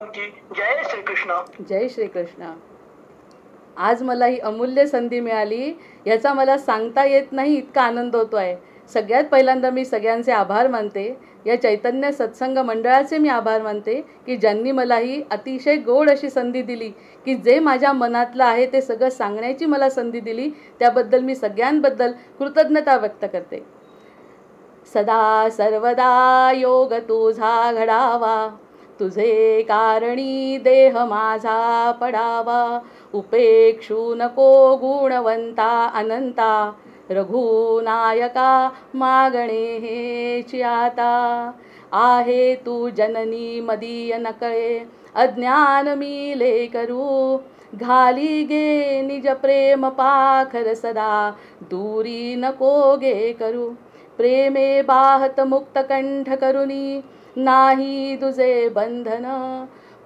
जय श्रीकृष्ण. जय श्रीकृष्ण. आज मला ही अमूल्य संधी मिळाली, याचा मला सांगता येत नाही इतका आनंद होतो आहे. सगळ्यात पहिल्यांदा मी सगळ्यांचे आभार मानते. या चैतन्य सत्संग मंडळाचे मी आभार मानते की ज्यांनी मला ही अतिशय गोड अशी संधी दिली, की जे माझ्या मनातलं आहे ते सगळं सांगण्याची मला संधी दिली. त्याबद्दल मी सगळ्यांबद्दल कृतज्ञता व्यक्त करते. सदा सर्वदा योग तुझा घडावा, तुझे कारणी देह माझा पडावा. उपेक्षू नको गुणवंता अनंता, रघुनायका मागणे हेची आता. आहे तू जननी मदीय नकळे, अज्ञान मी लेकरू. घाली गे निज प्रेम पाखर सदा, दूरी नको गे करू. प्रेमे बाहत मुक्त कंठ करुनी, नाही तुझे बंधन.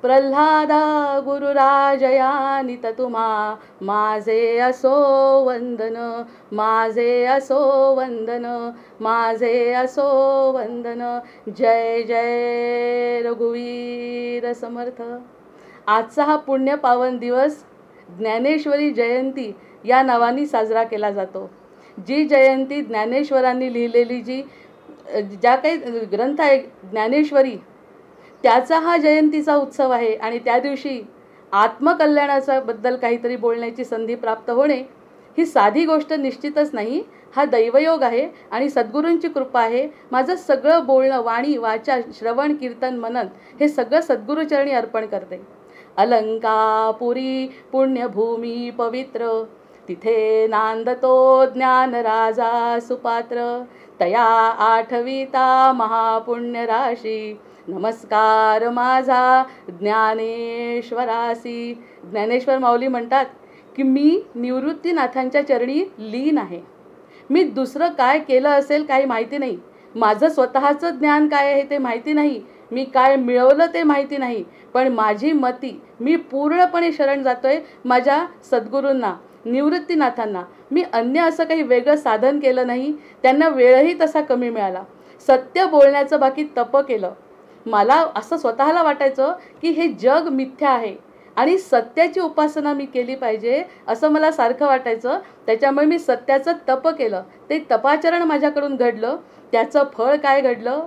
प्रल्हादा गुरुराजया नित तुम्हा, माझे असो वंदन. माझे असो वंदन, माझे असो वंदन. जय जय रघुवीर समर्थ. आजचा हा पुण्य पावन दिवस ज्ञानेश्वरी जयंती या नावाने साजरा केला जातो. जी जयंती ज्ञानेश्वरांनी लिहिलेली ज्या काही ग्रंथ आहे ज्ञानेश्वरी, त्याचा हा जयंतीचा उत्सव आहे. आणि त्या दिवशी आत्मकल्याणाचा बद्दल काहीतरी बोलण्याची संधी प्राप्त होणे ही साधी गोष्ट निश्चितच नाही. हा दैवयोग आहे आणि सद्गुरूंची कृपा आहे. माझं सगळं बोलणं, वाणी, वाचा, श्रवण, कीर्तन, मनन हे सगळं सद्गुरूचरणी अर्पण करते. अलंकापुरी पुण्यभूमी पवित्र, तिथे नांदतो ज्ञान राजा सुपात्र. तया आठविता महापुण्य राशी, नमस्कार माझा ज्ञानेश्वरासी. ज्ञानेश्वर माऊली म्हणतात की मी निवृत्तीनाथांच्या चरणी लीन आहे. मी दुसरं काय केलं असेल काही माहिती नाही. माझं स्वतःचं ज्ञान काय आहे ते माहिती नाही. मी काय मिळवलं ते माहिती नाही. पण माझी मती, मी पूर्णपणे शरण जातोय माझ्या सद्गुरूंना, निवृत्तीनाथांना. मी अन्य असं काही वेगळं साधन केलं नाही. त्यांना वेळही तसा कमी मिळाला. सत्य बोलण्याचं बाकी तप केलं. मला असं स्वतःला वाटायचं की हे जग मिथ्या आहे आणि सत्याची उपासना मी केली पाहिजे असं मला सारखं वाटायचं. त्याच्यामुळे मी सत्याचं तप केलं. ते तपाचरण माझ्याकडून घडलं. त्याचं फळ काय घडलं?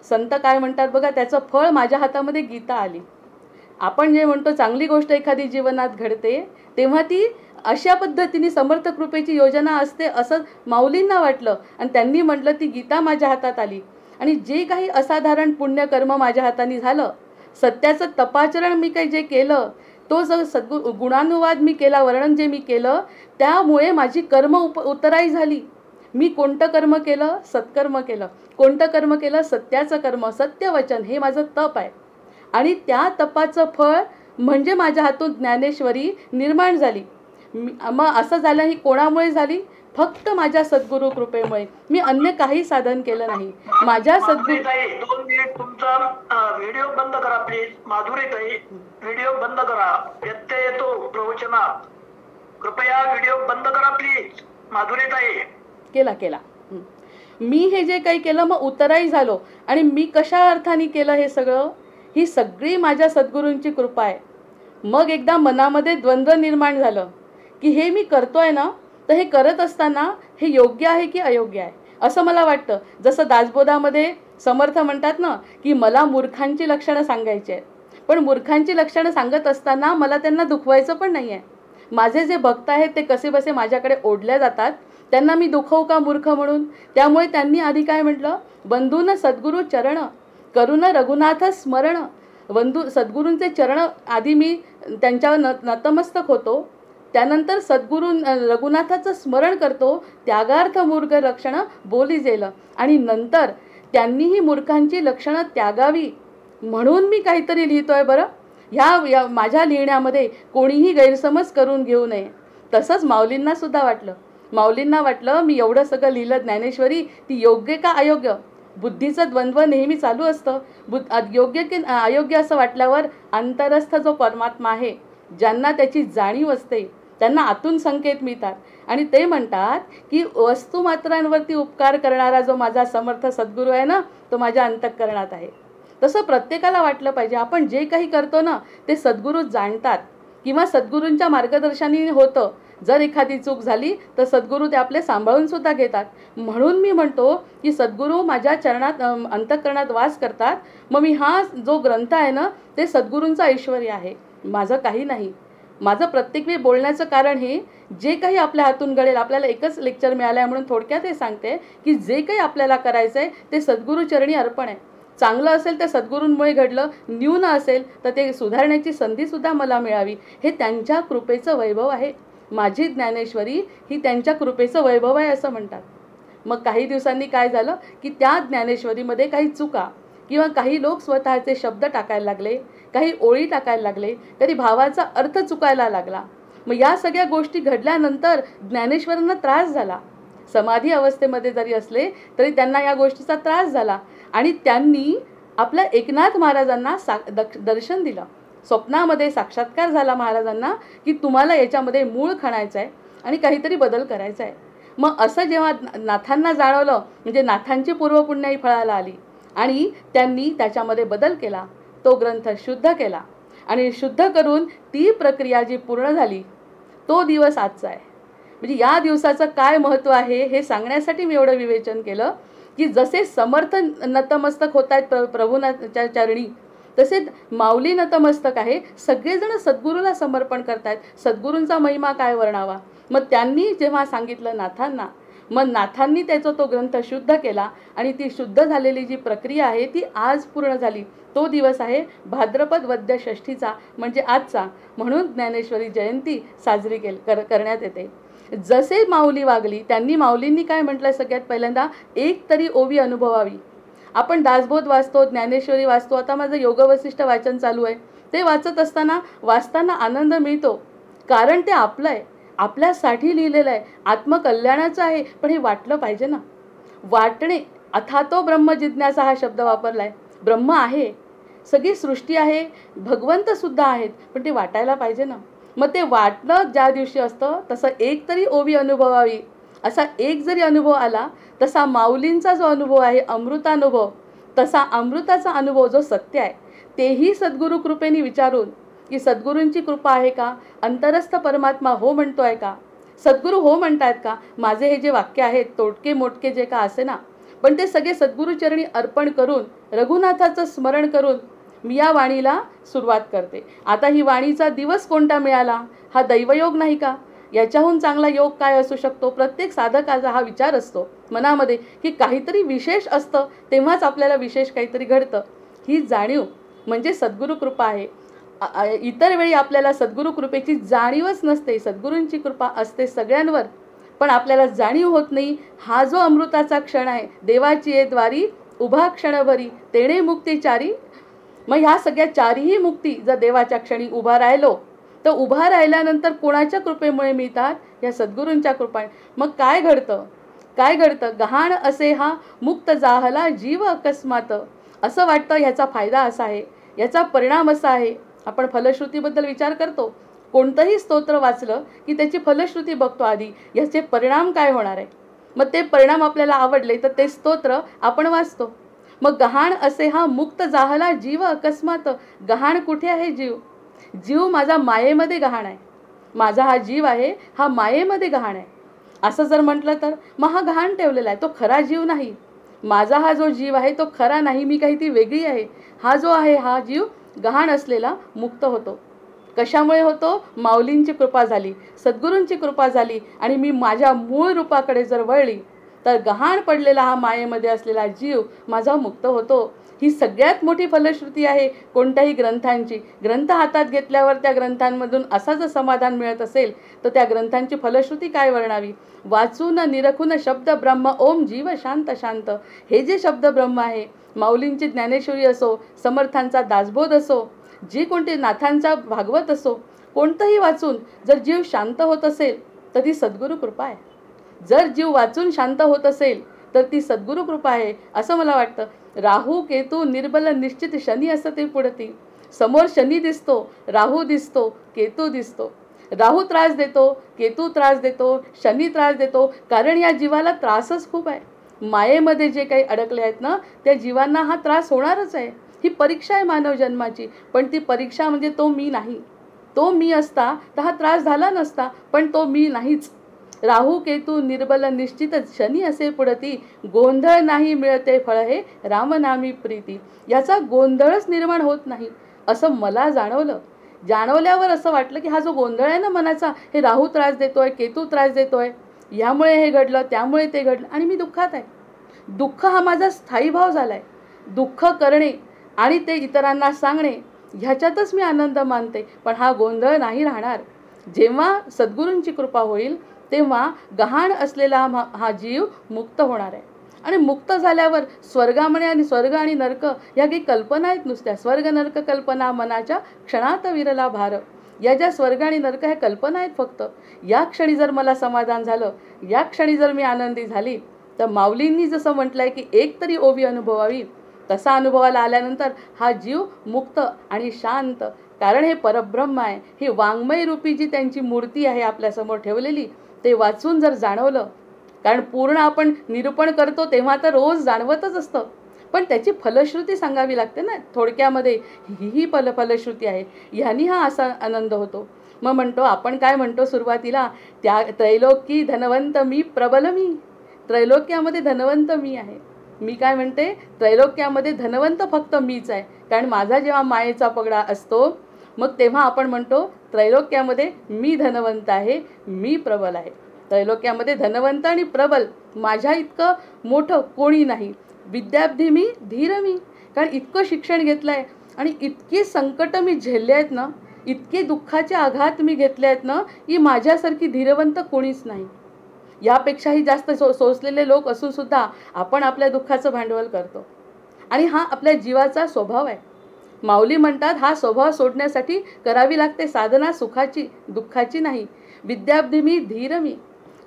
संत काय म्हणतात बघा, त्याचं फळ माझ्या हातामध्ये गीता आली. आपण जे म्हणतो चांगली गोष्ट एखादी जीवनात घडते तेव्हा ती अशा पद्धतीने समर्थ कृपेची योजना असते असं माऊलींना वाटलं आणि त्यांनी म्हटलं ती गीता माझ्या हातात आली. आणि जे काही असाधारण पुण्यकर्म माझ्या हाताने झालं, सत्याचं तपाचरण मी काही जे केलं, तो जो गुणानुवाद मी केला, वर्णन जे मी केलं, त्यामुळे माझी कर्म उतराई झाली. मी कोणतं कर्म केलं? सत्कर्म केलं. कोणतं कर्म केलं? सत्याचं कर्म, सत्यवचन. हे माझं तप आहे. आणि त्या तपाचं फळ म्हणजे माझ्या हातून ज्ञानेश्वरी निर्माण झाली. मग असं झालं ही कोणामुळे झाली? फक्त माझ्या सद्गुरू कृपेमुळे. मी अन्य काही साधन केलं नाही. माझ्या सद्गुरू. 2 मिनिट तुमचा व्हिडिओ बंद करा प्लीज. माधुरीताई, व्हिडिओ बंद करा. व्यत्यय येतो प्रवचनात. कृपया व्हिडिओ बंद करा प्लीज. माधुरीताई. केला. मी हे जे काही केलं मग उतराई झालो. आणि मी कशा अर्थाने केलं हे सगळं? ही सगळी माझ्या सद्गुरूंची कृपा आहे. मग एकदा मनामध्ये द्वंद्व निर्माण झालं की हे मी करतोय ना, तर हे करत असताना हे योग्य आहे की अयोग्य आहे असं मला वाटतं. जसं दासबोधामध्ये समर्थ म्हणतात ना की मला मूर्खांची लक्षणं सांगायची आहेत. पण मूर्खांची लक्षणं सांगत असताना मला त्यांना दुखवायचं पण नाही आहे. माझे जे भक्त आहेत ते कसे बसे माझ्याकडे ओढल्या जातात. त्यांना मी दुखवू का मूर्ख म्हणून? त्यामुळे त्यांनी आधी काय म्हटलं? बंधून सद्गुरू चरण, करुण रघुनाथ स्मरण. सद्गुरूंचे चरण आधी मी त्यांच्यावर नतमस्तक होतो. त्यानंतर सद्गुरू रघुनाथाचं स्मरण करतो. त्यागार्थ मूर्ख लक्षणं बोली जेलं. आणि नंतर त्यांनीही मूर्खांची लक्षणं त्यागावी म्हणून मी काहीतरी लिहितोय बरं. ह्या माझ्या लिहिण्यामध्ये कोणीही गैरसमज करून घेऊ नये. तसंच माऊलींना सुद्धा वाटलं. माऊलींना वाटलं मी एवढं सगळं लिहिलं ज्ञानेश्वरी, ती योग्य का अयोग्य? बुद्धीचं द्वंद्व नेहमी चालू असतं. योग्य की अयोग्य असं वाटल्यावर अंतरस्थ जो परमात्मा आहे, ज्यांना त्याची जाणीव असते, त्यांना आतून संकेत मिळतात. आणि ते म्हणतात की वस्तुमात्रांवरती उपकार करणारा जो माझा समर्थ सद्गुरू आहे ना, तो माझ्या अंतःकरणात आहे. तसं प्रत्येकाला वाटलं पाहिजे. आपण जे काही करतो ना ते सद्गुरू जाणतात किंवा सद्गुरूंच्या मार्गदर्शनाने होतं. जर एखादी चूक झाली तर सद्गुरू ते आपले सांभाळून सुद्धा घेतात. म्हणून मी म्हणतो की सद्गुरू माझ्या चरणात अंतःकरणात वास करतात. मग मी हा जो ग्रंथ आहे ना ते सद्गुरूंचं ऐश्वर्य आहे, माझं काही नाही. माझं प्रत्येक वेळी बोलण्याचं कारण हे जे काही आपल्या हातून घडेल, आपल्याला एकच लेक्चर मिळालं आहे म्हणून थोडक्यात हे सांगते की जे काही आपल्याला करायचं आहे ते सद्गुरूचरणी अर्पण आहे. चांगलं असेल तर सद्गुरूंमुळे घडलं, न्यून असेल तर ते सुधारण्याची संधीसुद्धा मला मिळावी, हे त्यांच्या कृपेचं वैभव आहे. माझी ज्ञानेश्वरी ही त्यांच्या कृपेचं वैभव आहे असं म्हणतात. मग काही दिवसांनी काय झालं की त्या ज्ञानेश्वरीमध्ये काही चुका किंवा काही लोक स्वतःचे शब्द टाकायला लागले, काही ओळी टाकायला लागले, कधी भावाचा अर्थ चुकायला लागला. मग या सगळ्या गोष्टी घडल्यानंतर ज्ञानेश्वरांना त्रास झाला. समाधी अवस्थेमध्ये जरी असले तरी त्यांना या गोष्टीचा त्रास झाला आणि त्यांनी आपल्या एकनाथ महाराजांना दर्शन दिलं. स्वप्नामध्ये साक्षात्कार झाला महाराजांना की तुम्हाला याच्यामध्ये मूळ खणायचं आहे आणि काहीतरी बदल करायचा आहे. मग असं जेव्हा नाथांना जाणवलं म्हणजे नाथांची पूर्वपुण्याई फळाला आली आणि त्यांनी त्याच्यामध्ये बदल केला, तो ग्रंथ शुद्ध केला आणि शुद्ध करून ती प्रक्रिया जी पूर्ण झाली तो दिवस आजचा आहे. म्हणजे या दिवसाचं काय महत्त्व आहे हे सांगण्यासाठी मी एवढं विवेचन केलं की जसे समर्थ नतमस्तक होत आहेत प्रभूंच्या चरणी, तसेच माऊली नतमस्तक आहे. सगळेजण सद्गुरूला समर्पण करतायत. सद्गुरूंचा महिमा काय वर्णावा. मग त्यांनी जेव्हा सांगितलं नाथांना, मग नाथांनी त्याचा तो ग्रंथ शुद्ध केला आणि ती शुद्ध झालेली जी प्रक्रिया आहे ती आज पूर्ण झाली. तो दिवस आहे भाद्रपद वद्य षष्ठीचा म्हणजे आजचा. म्हणून ज्ञानेश्वरी जयंती साजरी करण्यात येते. जसे माऊली वागली, त्यांनी माऊलींनी काय म्हटलं, सगळ्यात पहिल्यांदा एक तरी ओवी अनुभवावी. आपण दासबोध वाचतो, ज्ञानेश्वरी वाचतो, आता माझं योगवसिष्ठ वाचन चालू आहे. ते वाचत असताना वाचताना आनंद मिळतो, कारण ते आपलं आहे, आपल्यासाठी लिहिलेलं आहे, आत्मकल्याणाचं आहे. पण हे वाटलं पाहिजे ना. वाटणे, अथातो ब्रह्म जिज्ञासा हा शब्द वापरला आहे. ब्रह्म आहे, सगळी सृष्टी आहे, भगवंतसुद्धा आहेत, पण ते वाटायला पाहिजे ना. मग ते वाटणं ज्या दिवशी असतं तसं एक तरी ओवी अनुभवावी. असा एक जरी अनुभव आला, तसा माऊलींचा जो अनुभव आहे अमृतानुभव, तसा अमृताचा अनुभव जो सत्य आहे तेही सद्गुरू कृपेने विचारून की सद्गुरूंची कृपा आहे का, अंतरस्थ परमात्मा हो म्हणतो आहे का, सद्गुरू हो म्हणतायत का. माझे हे जे वाक्य आहेत तोटके मोटके जे का असे ना, पण ते सगळे सद्गुरूचरणी अर्पण करून रघुनाथाचं स्मरण करून मी या वाणीला सुरुवात करते. आता ही वाणीचा दिवस कोणता मिळाला, हा दैवयोग नाही का. याच्याहून चांगला योग काय असू शकतो. प्रत्येक साधकाचा हा विचार असतो मनामध्ये की काहीतरी विशेष असतं तेव्हाच आपल्याला विशेष काहीतरी घडतं. ही जाणीव म्हणजे सद्गुरू कृपा आहे. इतर वेळी आपल्याला सद्गुरू कृपेची जाणीवच नसते. सद्गुरूंची कृपा असते सगळ्यांवर, पण आपल्याला जाणीव होत नाही. हा जो अमृताचा क्षण आहे, देवाची ये द्वारी उभा क्षणभरी तेणे मुक्तीचारी. मग ह्या सगळ्या चारही मुक्ती जर देवाच्या क्षणी उभा राहिलो तर उभा राहिल्यानंतर कोणाच्या कृपेमुळे मिळतात, या सद्गुरूंच्या कृपा. मग काय घडतं, काय घडतं. गहाण असे हा मुक्त जाहला जीव अकस्मात. असं वाटतं ह्याचा फायदा असा आहे, याचा परिणाम असा आहे. आपण फलश्रुतीबद्दल विचार करतो, कोणतंही स्तोत्र वाचलं की त्याची फलश्रुती बघतो आधी, याचे परिणाम काय होणार आहे. मग ते परिणाम आपल्याला आवडले तर ते स्तोत्र आपण वाचतो. मग गहाण असे हा मुक्त जाहला जीव अकस्मात. गहाण कुठे आहे जीव. जीव माझा मायेमध्ये गहाण आहे. माझा हा जीव आहे हा मायेमध्ये गहाण आहे. असं जर म्हटलं तर मग हा गहाण ठेवलेला आहे, तो खरा जीव नाही. माझा हा जो जीव आहे तो खरा नाही, मी काही ती वेगळी आहे. हा जो आहे हा जीव गहाण असलेला मुक्त होतो. कशामुळे होतो. माऊलींची कृपा झाली, सद्गुरूंची कृपा झाली आणि मी माझ्या मूळ रूपाकडे जर वळली तर गहाण पडलेला हा मायेमध्ये असलेला जीव माझा मुक्त होतो. ही सगळ्यात मोठी फलश्रुती आहे कोणत्याही ग्रंथांची. ग्रंथ हातात घेतल्यावर त्या ग्रंथांमधून असा जर समाधान मिळत असेल तर त्या ग्रंथांची फलश्रुती काय वर्णावी. वाचून निरखून शब्द ब्रह्म ओम जीव शांत शांत. हे जे शब्द ब्रह्म आहे, माऊलींची ज्ञानेश्वरी असो, समर्थांचा दासबोध असो, जे कोणते नाथांचा भागवत असो, कोणतंही वाचून जर जीव शांत होत असेल तर ती सद्गुरू कृपा आहे. जर जीव वाचून शांत होत असेल तर ती सद्गुरू कृपा आहे असं मला वाटतं. राहू केतू निर्बल निश्चित शनी असं ते पुढती. समोर शनी दिसतो, राहू दिसतो, केतू दिसतो. राहू त्रास देतो, केतू त्रास देतो, शनी त्रास देतो, कारण या जीवाला त्रासच खूप आहे. मायेमध्ये जे काही अडकले आहेत ना त्या जीवांना हा त्रास होणारच आहे. ही परीक्षा आहे मानव जन्माची, पण ती परीक्षा म्हणजे तो मी नाही. तो मी असता तर हा त्रास झाला नसता, पण तो मी नाहीच. राहू केतू निर्बल निश्चित शनी असे पुढती, गोंधळ नाही मिळते फळ हे रामनामी प्रीती. याचा गोंधळच निर्माण होत नाही असं मला जाणवलं. जाणवल्यावर असं वाटलं की हा जो गोंधळ आहे ना मनाचा, हे राहू त्रास देतोय, केतू त्रास देतोय, यामुळे हे घडलं, त्यामुळे ते घडलं, आणि मी दुःखात आहे. दुःख हा माझा स्थायी भाव झालाय. दुःख करणे आणि ते इतरांना सांगणे ह्याच्यातच मी आनंद मानते. पण हा गोंधळ नाही राहणार. जेव्हा सद्गुरूंची कृपा होईल तेव्हा गहाण असलेला हा जीव मुक्त होणार आहे. आणि मुक्त झाल्यावर स्वर्गामध्ये, आणि स्वर्ग आणि नरक या काही कल्पना आहेत नुसत्या. स्वर्ग नरक कल्पना मनाच्या क्षणात विरला भार. या ज्या स्वर्ग आणि नरक ह्या कल्पना आहेत फक्त. या क्षणी जर मला समाधान झालं, या क्षणी जर मी आनंदी झाली, तर माऊलींनी जसं म्हटलंय की एक तरी ओवी अनुभवावी, तसा अनुभवाला आल्यानंतर हा जीव मुक्त आणि शांत. कारण हे परब्रह्म आहे. ही वाङ्मय रूपी जी त्यांची मूर्ती आहे आपल्यासमोर ठेवलेली, ते वाचून जर जाणवलं, कारण पूर्ण आपण निरूपण करतो तेव्हा तर रोज जाणवतच असतं, पण त्याची फलश्रुती सांगावी लागते ना. थोडक्यामध्ये ही फलश्रुती आहे, ह्यानी हा असा आनंद होतो. मग म्हणतो आपण काय म्हणतो सुरुवातीला, त्या त्रैलोकी धनवंत मी प्रबल मी. त्रैलोक्यामध्ये धनवंत मी आहे. मी काय म्हणते, त्रैलोक्यामध्ये धनवंत फक्त मीच आहे. कारण माझा जेव्हा मायेचा पगडा असतो, मग तेव्हा आपण म्हणतो त्रैलोक्यामध्ये मी धनवंत आहे, मी प्रबल आहे. त्रैलोक्यामध्ये धनवंत आणि प्रबल माझ्या इतकं मोठं कोणी नाही. विद्याब्धी मी, धीर मी. कारण इतकं शिक्षण घेतलं आहे आणि इतकी संकट मी झेलले आहेत ना, इतके दुःखाचे आघात मी घेतले आहेत ना, की माझ्यासारखी धीरवंत कोणीच नाही. यापेक्षाही जास्त सोसलेले लोक असून सुद्धा आपण आपल्या दुःखाचं भांडवल करतो. आणि हा आपल्या जीवाचा स्वभाव आहे. माऊली म्हणतात हा स्वभाव सोडण्यासाठी करावी लागते साधना सुखाची, दुःखाची नाही. विद्याब्धी मी, धीर मी.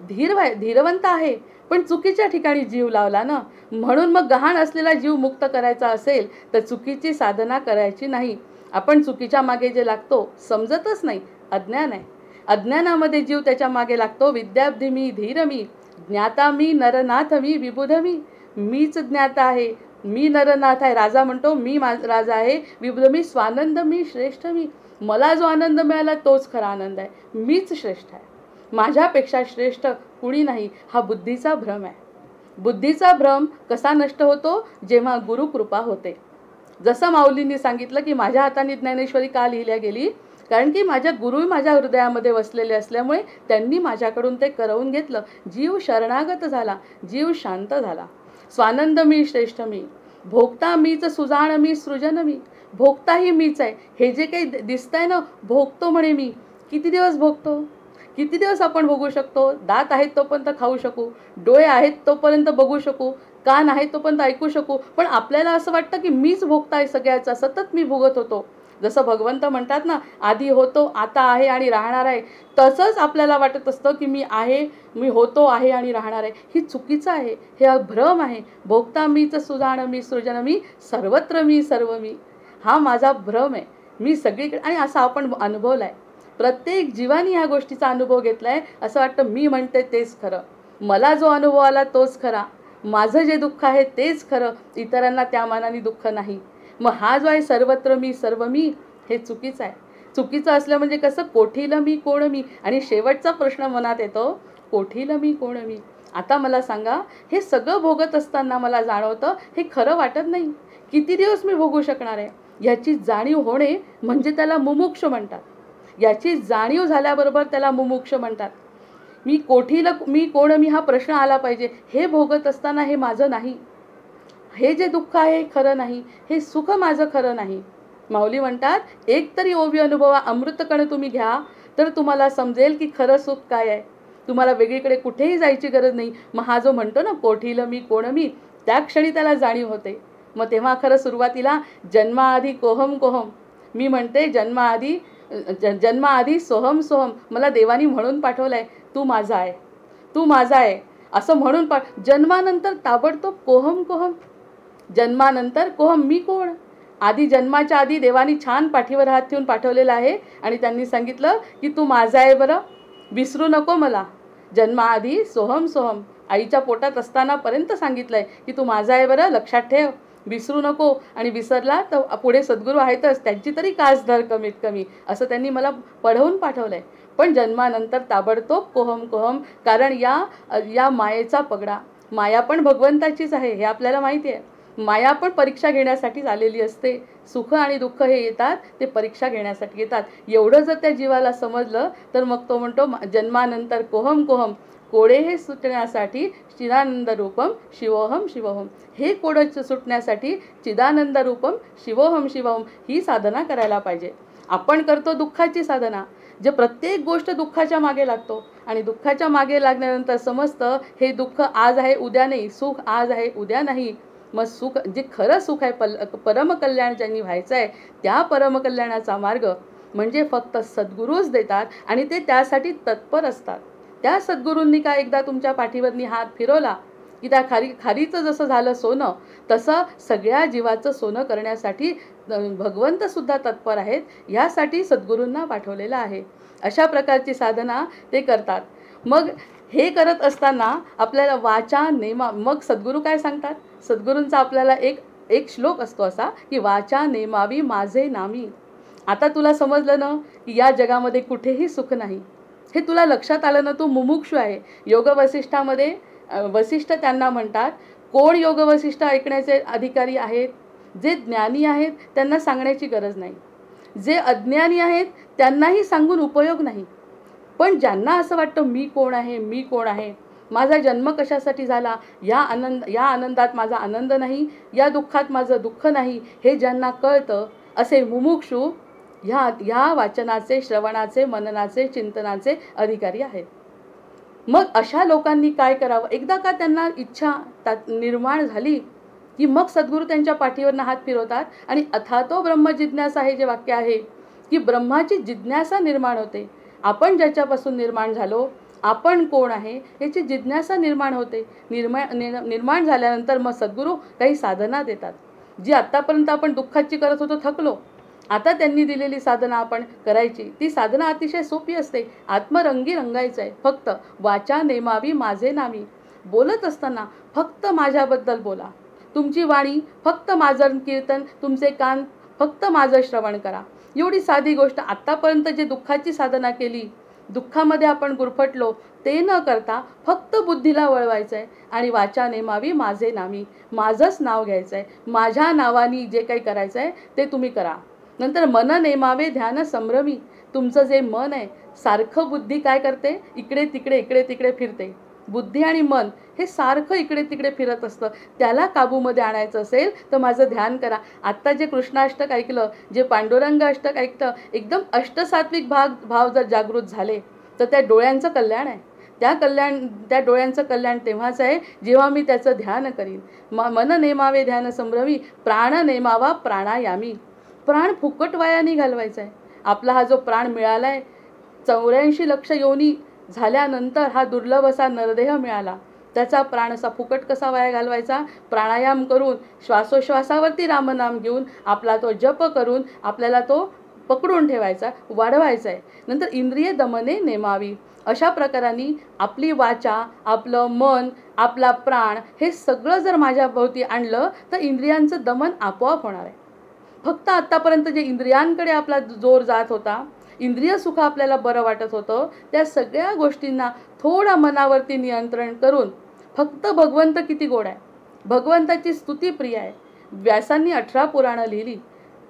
धीरवंत आहे, पण चुकीच्या ठिकाणी जीव लावला ना. म्हणून मग गहाण असलेला जीव मुक्त करायचा असेल तर चुकीची साधना करायची नाही. आपण चुकीच्या मागे जे लागतो समजतच नाही, अज्ञान आहे. अज्ञानामध्ये जीव त्याच्या मागे लागतो. विद्याब्धी मी, धीर मी. ज्ञाता मी, नरनाथ मी, विबुध मी. मीच ज्ञाता आहे, मी नरनाथ आहे. राजा म्हणतो मी राजा आहे. विबुध मी, स्वानंद मी, श्रेष्ठ मी. मला जो आनंद मिळाला तोच खरा आनंद आहे. मीच श्रेष्ठ आहे, माझ्यापेक्षा श्रेष्ठ कुणी नाही. हा बुद्धीचा भ्रम आहे. बुद्धीचा भ्रम कसा नष्ट होतो, जेव्हा गुरुकृपा होते. जसं माऊलींनी सांगितलं की माझ्या हाताने ज्ञानेश्वरी का लिहिल्या गेली, कारण की माझ्या गुरु माझ्या हृदयामध्ये वसलेले असल्यामुळे त्यांनी माझ्याकडून ते करवून घेतलं. जीव शरणागत झाला, जीव शांत झाला. स्वानंद मी, श्रेष्ठ मी. भोगता मीच, सुजाण मी, सृजन मी. भोगताही मीच आहे. हे जे काही दिसतंय ना, भोगतो म्हणे मी. किती दिवस भोगतो? किती दिवस आपण भोगू शकतो? दात आहेत तोपर्यंत खाऊ शकू, डोळे आहेत तोपर्यंत बघू शकू, कान आहेत तोपर्यंत ऐकू शकू, पण आपल्याला असं वाटतं की मीच भोगताय सगळ्याचा, सतत मी भोगत होतो. जसं भगवंत म्हणतात ना, आधी होतो, आता आहे आणि राहणार आहे, तसंच आपल्याला वाटत असतं की मी आहे, मी होतो, आहे आणि राहणार आहे. ही चुकीचं आहे, हे भ्रम आहे. भोगता मीच, सुजाण मी, सृजन मी, सर्वत्र मी, सर्व मी. हा माझा भ्रम आहे. मी सगळीकडे, आणि असा आपण अनुभवला आहे. प्रत्येक जीवाने ह्या गोष्टीचा अनुभव घेतला आहे. असं वाटतं मी म्हणते तेच खरं, मला जो अनुभव आला तोच खरा, माझं जे दुःख आहे तेच खरं, इतरांना त्या मानाने दुःख नाही. मग हा जो आहे सर्वत्र मी, सर्व मी, हे चुकीचं आहे. चुकीचं असलं म्हणजे कसं, कोठील मी, कोण मी. आणि शेवटचा प्रश्न मनात येतो, कोठील मी, कोण मी. आता मला सांगा, हे सगळं भोगत असताना मला जाणवतं हे खरं वाटत नाही. किती दिवस मी भोगू शकणार आहे, याची जाणीव होणे म्हणजे त्याला मुमुक्ष म्हणतात. याची जाणीव झाल्याबरोबर त्याला मुमुक्ष म्हणतात. मी कोठील मी, कोण मी, हा प्रश्न आला पाहिजे. हे भोगत असताना हे माझं नाही, हे जे दुःख आहे हे खरं नाही, हे सुख माझं खरं नाही. माऊली म्हणतात एक तरी ओवी अनुभवा, अमृतकण तुम्ही घ्या, तर तुम्हाला समजेल की खरं सुख काय आहे. तुम्हाला वेगळीकडे कुठेही जायची गरज नाही. मग हा जो म्हणतो ना कोठील मी, कोण मी, त्या क्षणी त्याला जाणीव होते. मग तेव्हा खरं सुरुवातीला जन्माआधी कोहम कोहम, मी म्हणते जन्माआधी सोहम सोहम. मला देवानी म्हणून पाठवलंय, तू माझा आहे, तू माझा आहे असं म्हणून जन्मानंतर ताबडतोब कोहम कोहम. जन्मानंतर कोहम, मी कोण? आधी जन्माच्या आधी देवानी छान पाठीवर हात ठेवून पाठवलेला आहे आणि त्यांनी सांगितलं की तू माझा आहे बरं, विसरू नको मला. जन्माआधी सोहम सोहम, आईच्या पोटात असतानापर्यंत सांगितलंय की तू माझा आहे बरं, लक्षात ठेव. विसरू नको, आणि विसरला तर पुढे सद्गुरू आहेतच, त्यांची तरी कास धर कमीत कमी, असं त्यांनी मला पढवून पाठवलं आहे. पण जन्मानंतर ताबडतोब कोहम कोहम, कारण या मायेचा पगडा, माया पण भगवंताचीच आहे हे आपल्याला माहिती आहे. माया पण परीक्षा घेण्यासाठीच आलेली असते. सुख आणि दुःख हे येतात ते परीक्षा घेण्यासाठी येतात. एवढं जर त्या जीवाला समजलं तर मग तो म्हणतो जन्मानंतर कोहम कोहम, कोडे हे सुटण्यासाठी चिदानंद रूपम शिवोहम शिवोहम. हे कोडं सुटण्यासाठी चिदानंद रूपम शिवोहम शिवोहम ही साधना करायला पाहिजे. आपण करतो दुःखाची साधना, जे प्रत्येक गोष्ट दुःखाच्या मागे लागतो, आणि दुःखाच्या मागे लागल्यानंतर समजतं हे दुःख आज आहे उद्या नाही, सुख आज आहे उद्या नाही. मग सुख, जे खरं सुख आहे, परमकल्याण ज्यांनी व्हायचं आहे त्या परमकल्याणाचा मार्ग म्हणजे फक्त सद्गुरूच देतात, आणि ते त्यासाठी तत्पर असतात. त्या सद्गुरूंनी का एकदा तुमच्या पाठीवरनी हात फिरवला की त्या खारीचं जसं झालं सोनं, तसं सगळ्या जीवाचं सोनं करण्यासाठी भगवंतसुद्धा तत्पर आहेत. ह्यासाठी सद्गुरूंना पाठवलेलं आहे. अशा प्रकारची साधना ते करतात. मग हे करत असताना आपल्याला वाचा नेमा, मग सद्गुरू काय सांगतात, सद्गुरूंचा आपल्याला एक श्लोक असतो असा की वाचा नेमावी माझे नामी. आता तुला समजलं ना की या जगामध्ये कुठेही सुख नाही, हे तुला लक्षात आलं ना, तू मुमुक्षु आहे. योग वसिष्ठामध्ये वसिष्ठ त्यांना म्हणतात, कोण योग वसिष्ठ ऐकण्याचे अधिकारी आहेत? जे ज्ञानी आहेत त्यांना सांगण्याची गरज नाही, जे अज्ञानी आहेत त्यांनाही सांगून उपयोग नाही. पण ज्यांना असं वाटतं मी कोण आहे, मी कोण आहे, माझा जन्म कशासाठी झाला, या आनंदात माझा आनंद नाही, या दुःखात माझं दुःख नाही, हे ज्यांना कळतं असे मुमुक्षु ह्या वाचनाचे, श्रवणाचे, मननाचे, चिंतनाचे अधिकारी आहेत. मग अशा लोकांनी काय करावं? एकदा का त्यांना इच्छा निर्माण झाली की मग सद्गुरू त्यांच्या पाठीवरनं हात फिरवतात, आणि अथातो ब्रह्म जिज्ञासा हे जे वाक्य आहे की ब्रह्माची जिज्ञासा निर्माण होते. आपण ज्याच्यापासून निर्माण झालो, आपण कोण आहे याची जिज्ञासा निर्माण होते. निर्माण झाल्यानंतर मग सद्गुरू काही साधना देतात, जी आत्तापर्यंत आपण दुःखाची करत होतो, थकलो, आता त्यांनी दिलेली साधना आपण करायची. ती साधना अतिशय सोपी असते. आत्मरंगी रंगायचं आहे. फक्त वाचा नेमावी माझे नामी, बोलत असताना फक्त माझ्याबद्दल बोला. तुमची वाणी फक्त माझं कीर्तन, तुमचे कान फक्त माझं श्रवण करा. एवढी साधी गोष्ट. आत्तापर्यंत जे दुःखाची साधना केली, दुःखामध्ये आपण गुरफटलो, ते न करता फक्त बुद्धीला वळवायचं आहे आणि वाचा नेमावी माझे नामी, माझंच नाव घ्यायचं आहे. माझ्या नावानी जे काही करायचं आहे ते तुम्ही करा. नंतर मन नेमावे ध्यान संभ्रमी. तुमचं जे मन आहे सारखं बुद्धी काय करते, इकडे तिकडे इकडे तिकडे फिरते. बुद्धी आणि मन हे सारखं इकडे तिकडे फिरत असतं. त्याला काबूमध्ये आणायचं असेल तर माझं ध्यान करा. आत्ता जे कृष्णाष्टक ऐकलं, जे पांडुरंग अष्टक ऐकतं, एकदम अष्टसात्विक भाव जर जागृत झाले तर त्या डोळ्यांचं कल्याण आहे. त्या डोळ्यांचं कल्याण तेव्हाच आहे जेव्हा मी त्याचं ध्यान करीन. मन नेमावे ध्यान संभ्रमी, प्राण नेमावा प्राणायामी. प्राण फुकट वायाने घालवायचा आहे. आपला हा जो प्राण मिळाला आहे, 84 लक्ष योनी झाल्यानंतर हा दुर्लभ असा नरदेह मिळाला, त्याचा प्राण असा फुकट कसा वाया घालवायचा? प्राणायाम करून, श्वासोश्वासावरती रामनाम घेऊन, आपला तो जप करून आपल्याला तो पकडून ठेवायचा, वाढवायचा आहे. नंतर इंद्रिय दमने नेमावी. अशा प्रकाराने आपली वाचा, आपलं मन, आपला प्राण हे सगळं जर माझ्या भोवती आणलं तर इंद्रियांचं दमन आपोआप होणार आहे. फक्त आत्तापर्यंत जे इंद्रियांकडे आपला जोर जात होता, इंद्रिय सुख आपल्याला बरं वाटत होतं, त्या सगळ्या गोष्टींना थोडं मनावरती नियंत्रण करून फक्त भगवंत किती गोड आहे, भगवंताची स्तुती प्रिय आहे. व्यासांनी 18 पुराणं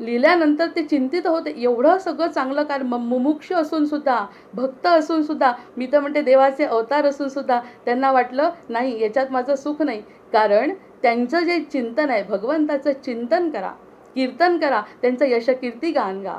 लिहिल्यानंतर ते चिंतित होते. एवढं सगळं चांगलं कार्य, मुमुक्ष असून सुद्धा, भक्त असून सुद्धा, मी तर म्हणते देवाचे अवतार असून सुद्धा त्यांना वाटलं नाही याच्यात माझं सुख नाही. कारण त्यांचं जे चिंतन आहे, भगवंताचं चिंतन करा, कीर्तन करा, त्यांचं यशकीर्ती गान गा.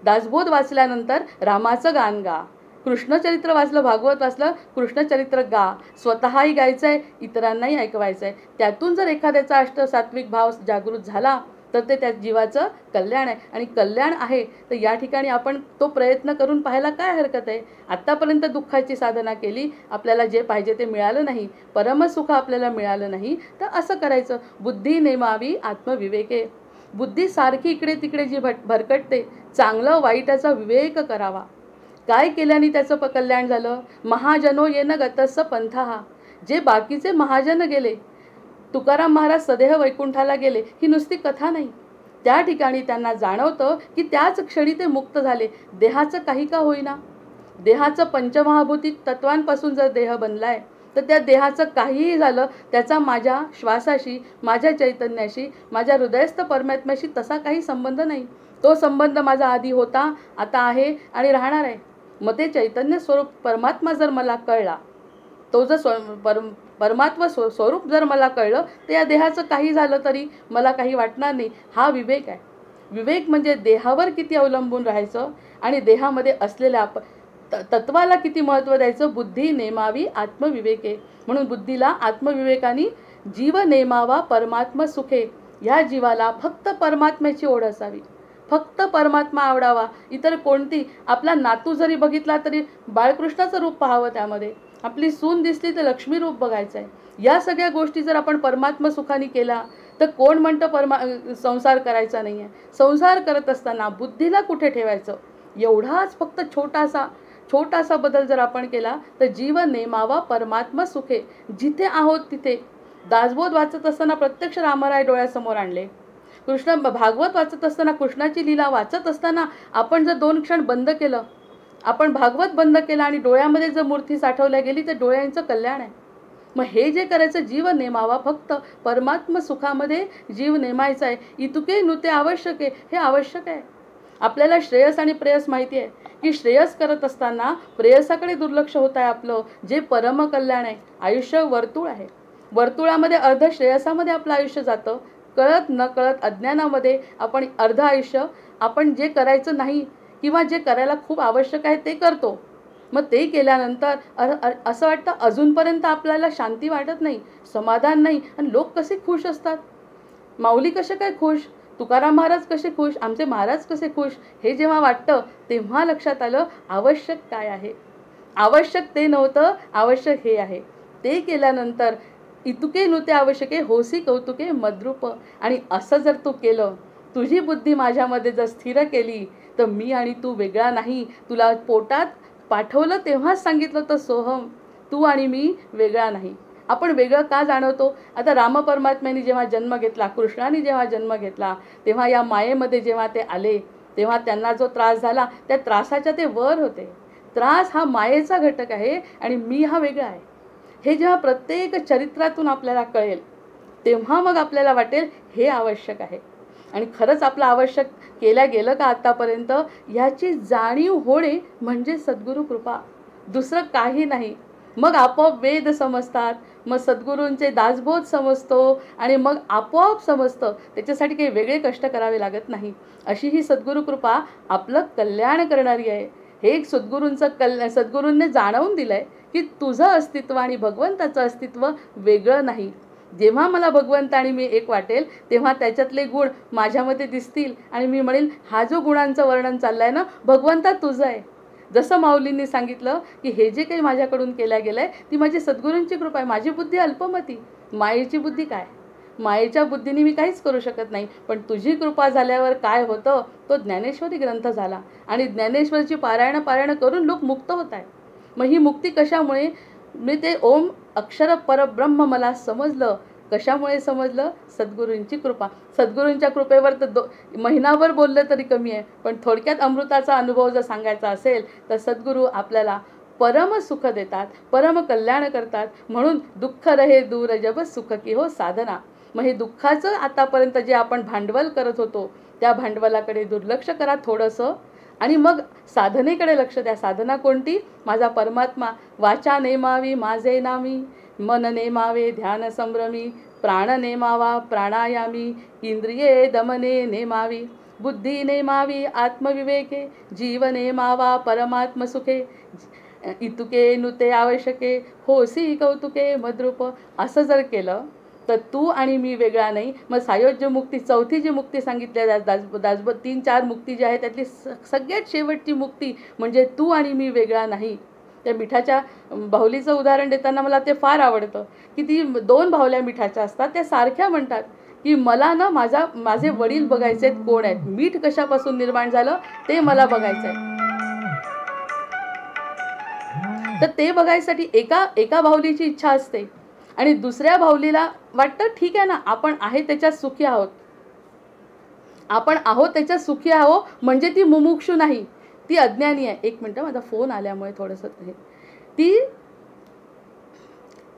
दासबोध वाचल्यानंतर रामाचं गान गा. कृष्णचरित्र वाचलं, भागवत वाचलं, कृष्णचरित्र गा. स्वतःही गायचं आहे, इतरांनाही ऐकवायचं आहे. त्यातून जर एखाद्याचा अष्टसात्विक भाव जागृत झाला तर ते त्या जीवाचं कल्याण आहे. आणि कल्याण आहे तर या ठिकाणी आपण तो प्रयत्न करून पाहायला काय हरकत आहे? आत्तापर्यंत दुःखाची साधना केली, आपल्याला जे पाहिजे ते मिळालं नाही, परमसुख आपल्याला मिळालं नाही, तर असं करायचं. बुद्धी नेमावी आत्मविवेके. बुद्धी सारखी इकडे तिकडे जी भरकटते, चांगलं वाईटाचा विवेक करावा. काय केल्याने त्याचं कल्याण झालं? महाजनो येन गतस्स पंथहा. जे बाकीचे महाजन गेले, तुकाराम महाराज सदेह वैकुंठाला गेले ही नुसती कथा नाही. त्या ठिकाणी त्यांना जाणवतं की त्याच क्षणी ते मुक्त झाले. देहाचं काही का होईना, देहाचं पंचमहाभूती तत्वांपासून जर देह बनलाय तर त्या देहाचं काहीही झालं त्याचा माझ्या श्वासाशी, माझ्या चैतन्याशी, माझ्या हृदयस्थ परमात्म्याशी तसा काही संबंध नाही. तो संबंध माझा आधी होता, आता आहे आणि राहणार आहे. मग ते चैतन्य स्वरूप परमात्मा जर मला कळला, तो जर परमात्मा स्वरूप जर मला कळलं तर या देहाचं काही झालं तरी मला काही वाटणार नाही. हा विवेक आहे. विवेक म्हणजे देहावर किती अवलंबून राहायचं आणि देहामध्ये असलेल्या तत्वाला किती महत्त्व द्यायचं. बुद्धी नेमावी आत्मविवेके, म्हणून बुद्धीला आत्मविवेकाने जीव नेमावा परमात्मा सुखे. ह्या जीवाला फक्त परमात्म्याची ओढ असावी, फक्त परमात्मा आवडावा. इतर कोणती, आपला नातू जरी बघितला तरी बाळकृष्णाचं रूप पाहावं, त्यामध्ये आपली सून दिसली तर लक्ष्मी रूप बघायचं आहे. या सगळ्या गोष्टी जर आपण परमात्मा सुखाने केला तर कोण म्हणतं संसार करायचा नाही आहे. संसार करत असताना बुद्धीला कुठे ठेवायचं, एवढाच फक्त छोटासा बदल जर आपण केला तर जीव नेमावा परमात्मा सुखे. जिथे आहोत तिथे. दासबोध वाचत असताना प्रत्यक्ष रामराय डोळ्यासमोर आणले. कृष्ण भागवत वाचत असताना, कृष्णाची लीला वाचत असताना आपण जर 2 क्षण बंद केलं, आपण भागवत बंद केला आणि डोळ्यामध्ये जर मूर्ती साठवल्या गेली तर डोळ्यांचं कल्याण आहे. मग हे जे करायचं, जीव नेमावा, फक्त परमात्मा सुखामध्ये जीव नेमायचा आहे. इतुके नुते आवश्यक आहे, हे आवश्यक आहे. आपल्याला श्रेयस आणि प्रेयस माहिती आहे की श्रेयस करत असताना प्रेयसाकडे दुर्लक्ष होत आहे आपलं, जे परमकल्याण आहे. आयुष्य वर्तुळ आहे, वर्तुळामध्ये अर्ध श्रेयसामध्ये आपलं आयुष्य जातं. कळत न कळत अज्ञानामध्ये आपण अर्ध आयुष्य आपण जे करायचं नाही किंवा जे करायला खूप आवश्यक आहे ते करतो. मग ते केल्यानंतर असं वाटतं अजूनपर्यंत आपल्याला शांती वाटत नाही, समाधान नाही. आणि लोक कसे खुश असतात, माऊली कसे काय खुश, तुकाराम महाराज कसे खुश, आमचे महाराज कसे खुश. हे जेव्हा वाटतं तेव्हा लक्षात आलं आवश्यक काय आहे. आवश्यक ते नव्हतं, आवश्यक हे आहे. ते केल्यानंतर इतुके नुते आवश्यके होसी कौतुके मद्रूप. आणि असं जर तू केलं, तुझी बुद्धी माझ्यामध्ये जर स्थिर केली तर मी आणि तू वेगळा नाही. तुला पोटात पाठवलं तेव्हाच सांगितलं तर सोहम, तू आणि मी वेगळा नाही. आपण वेगळं का जाणवतो. आता राम परमात्म्याने जेव्हा जन्म घेतला, कृष्णाने जेव्हा जन्म घेतला, तेव्हा या मायेमध्ये जेव्हा ते आले तेव्हा त्यांना जो त्रास झाला त्या त्रासाच्या ते वर होते. त्रास हा मायेचा घटक आहे आणि मी हा वेगळा आहे. हे जेव्हा प्रत्येक चरित्रातून आपल्याला कळेल तेव्हा मग आपल्याला वाटेल हे आवश्यक आहे. आणि खरंच आपलं आवश्यक केल्या गेलं का आत्तापर्यंत, ह्याची जाणीव होणे म्हणजे सद्गुरू कृपा, दुसरं काही नाही. मग आपोआप वेद समजतात, मग सद्गुरूंचे दासबोध समजतो आणि मग आपोआप समजतं. त्याच्यासाठी काही वेगळे कष्ट करावे लागत नाही. अशी ही सद्गुरू कृपा आपलं कल्याण करणारी आहे. हे एक सद्गुरूंनी जाणवून दिलं आहे की तुझं अस्तित्व आणि भगवंताचं अस्तित्व वेगळं नाही. जेव्हा मला भगवंत आणि मी एक वाटेल तेव्हा त्याच्यातले गुण माझ्यामध्ये दिसतील आणि मी म्हणेल हा जो गुणांचं वर्णन चाललं आहे ना, भगवंता तुझं आहे. जसं माऊलींनी सांगितलं की हे जे काही माझ्याकडून केल्या गेलं आहे ती माझी सद्गुरूंची कृपा आहे. माझी बुद्धी अल्पमती, मायेची बुद्धी काय, मायेच्या बुद्धीने मी काहीच करू शकत नाही. पण तुझी कृपा झाल्यावर काय होतं, तो ज्ञानेश्वरी ग्रंथ झाला आणि ज्ञानेश्वरची पारायण करून लोक मुक्त होत आहे. मग ही मुक्ती कशामुळे, मी ते ओम अक्षर परब्रह्म मला समजलं. कशामुळे समजलं, सद्गुरूंची कृपा. सद्गुरूंच्या कृपेवर तर महिनाभर बोललं तरी कमी आहे. पण थोडक्यात अमृताचा अनुभव जर सांगायचा असेल तर सद्गुरू आपल्याला परम सुख देतात, परम कल्याण करतात. म्हणून दुःख रहे दूर जब सुख की हो साधना. मग हे दुःखाचं आतापर्यंत जे आपण भांडवल करत होतो त्या भांडवलाकडे दुर्लक्ष करा थोडंसं आणि मग साधनेकडे लक्ष द्या. साधना कोणती, माझा परमात्मा. वाचा नेमावी माझे नामी, मन नेमावे ध्यान संभ्रमी, प्राण नेमावा प्राणायामी, इंद्रिये दमने नेमावी, बुद्धी नेमावी आत्मविवेके, जीव नेमावा परमात्म सुखे, इतुके नुते आवश्यके होसी कौतुके मद्रूप. असं जर केलं तर तू आणि मी वेगळा नाही. मग सायोज्य मुक्ती, चौथी जी मुक्ती सांगितली दासबोध 3-4 मुक्ती जी आहे त्यातली सगळ्यात शेवटची मुक्ती म्हणजे तू आणि मी वेगळा नाही. त्या मिठाच्या बाहुलीचं उदाहरण देताना मला ते फार आवडतं की ती 2 बाहुल्या मिठाच्या असतात, त्या सारख्या म्हणतात की मला ना माझे वडील बघायचे आहेत कोण आहेत, मीठ कशापासून निर्माण झालं ते मला बघायचं आहे. तर ते बघायसाठी एका बाहुलीची इच्छा असते आणि दुसऱ्या भावलीला वाटतं ठीक आहे ना, आपण आहे त्याच्यात सुखी आहोत, आपण आहोत त्याच्यात सुखी आहो, म्हणजे ती मुमुक्षू नाही, ती अज्ञानी आहे. एक मिनटं, माझा फोन आल्यामुळे थोडंसं हे,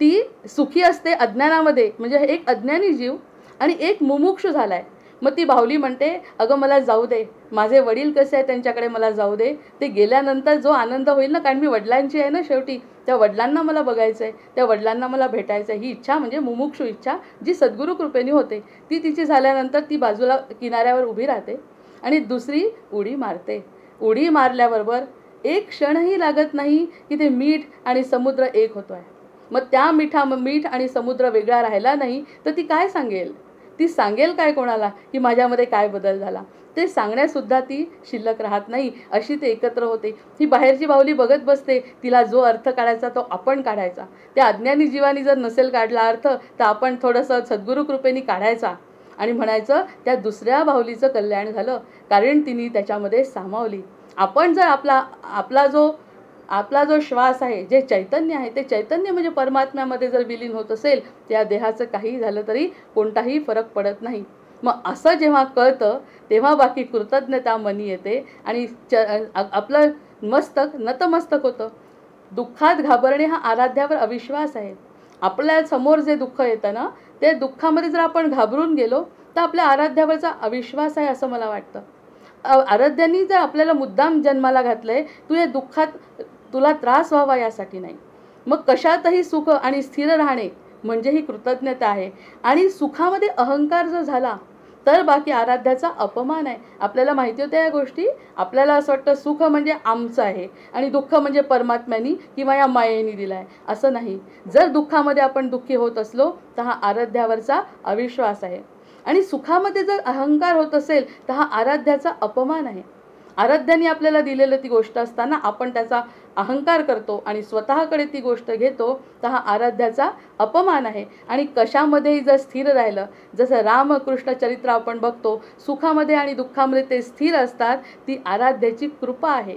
ती सुखी असते अज्ञानामध्ये, म्हणजे एक अज्ञानी जीव आणि एक मुमुक्षू झालाय. मग ती बाहुली म्हणते, अगं मला जाऊ दे, माझे वडील कसे आहे त्यांच्याकडे मला जाऊ दे, ते गेल्यानंतर जो आनंद होईल ना, कारण मी वडिलांची आहे ना शेवटी, त्या वडिलांना मला बघायचं आहे, त्या वडिलांना मला भेटायचं आहे, ही इच्छा म्हणजे मुमुक्षू इच्छा जी सद्गुरू कृपेने होते, ती तिची झाल्यानंतर ती बाजूला किनाऱ्यावर उभी राहते आणि दुसरी उडी मारते. उडी मारल्याबरोबर एक क्षणही लागत नाही की ते मीठ आणि समुद्र एक होतो आहे. मग त्या मीठ आणि समुद्र वेगळा राहिला नाही तर ती काय सांगेल? ती सांगेल काय कोणाला की माझ्यामध्ये काय बदल झाला? ते सांगण्यासुद्धा ती शिल्लक राहत नाही, अशी ते एकत्र होते. ही बाहेरची बाहुली बघत बसते, तिला जो अर्थ काढायचा तो आपण काढायचा. त्या अज्ञानी जीवानी जर नसेल काढला अर्थ, तर आपण थोडंसं सद्गुरू कृपेने काढायचा आणि म्हणायचं त्या दुसऱ्या बाहुलीचं कल्याण झालं, कारण तिने त्याच्यामध्ये सामावली. आपण जर आपला जो श्वास आहे, जे चैतन्य आहे, ते चैतन्य म्हणजे परमात्म्यामध्ये जर विलीन होत असेल, त्या देहाचं काही झालं तरी कोणताही फरक पडत नाही. मग असं जेव्हा कळतं तेव्हा बाकी कृतज्ञता मनी येते आणि आपलं मस्तक नतमस्तक होतं. दुःखात घाबरणे हा आराध्यावर अविश्वास आहे. आपल्या समोर जे दुःख येतं ना, ते दुःखामध्ये जर आपण घाबरून गेलो तर आपल्या आराध्यावरचा अविश्वास आहे असं मला वाटतं. आराध्यांनी जर आपल्याला मुद्दाम जन्माला घातलंय, तू या दुःखात तुला त्रास व्हावा यासाठी नाही. मग कशातही सुख आणि स्थिर राहणे म्हणजे ही कृतज्ञता आहे. आणि सुखामध्ये अहंकार जर झाला तर बाकी आराध्याचा अपमान आहे. आपल्याला माहिती होत्या या गोष्टी. आपल्याला असं वाटतं सुख म्हणजे आमचं आहे आणि दुःख म्हणजे परमात्म्यानी किंवा या मायेने दिलं आहे, असं नाही. जर दुःखामध्ये आपण दुःखी होत असलो तर हा आराध्यावरचा अविश्वास आहे. आणि सुखामध्ये जर अहंकार होत असेल तर हा आराध्याचा अपमान आहे. आराध्याने आपल्याला दिलेलं ती गोष्ट असताना आपण त्याचा अहंकार करतो आणि स्वतःकडे ती गोष्ट घेतो, तर हा आराध्याचा अपमान आहे. आणि कशामध्येही जर स्थिर राहिलं, जसं रामकृष्ण चरित्र आपण बघतो, सुखामध्ये आणि दुःखामध्ये ते स्थिर असतात, ती आराध्याची कृपा आहे.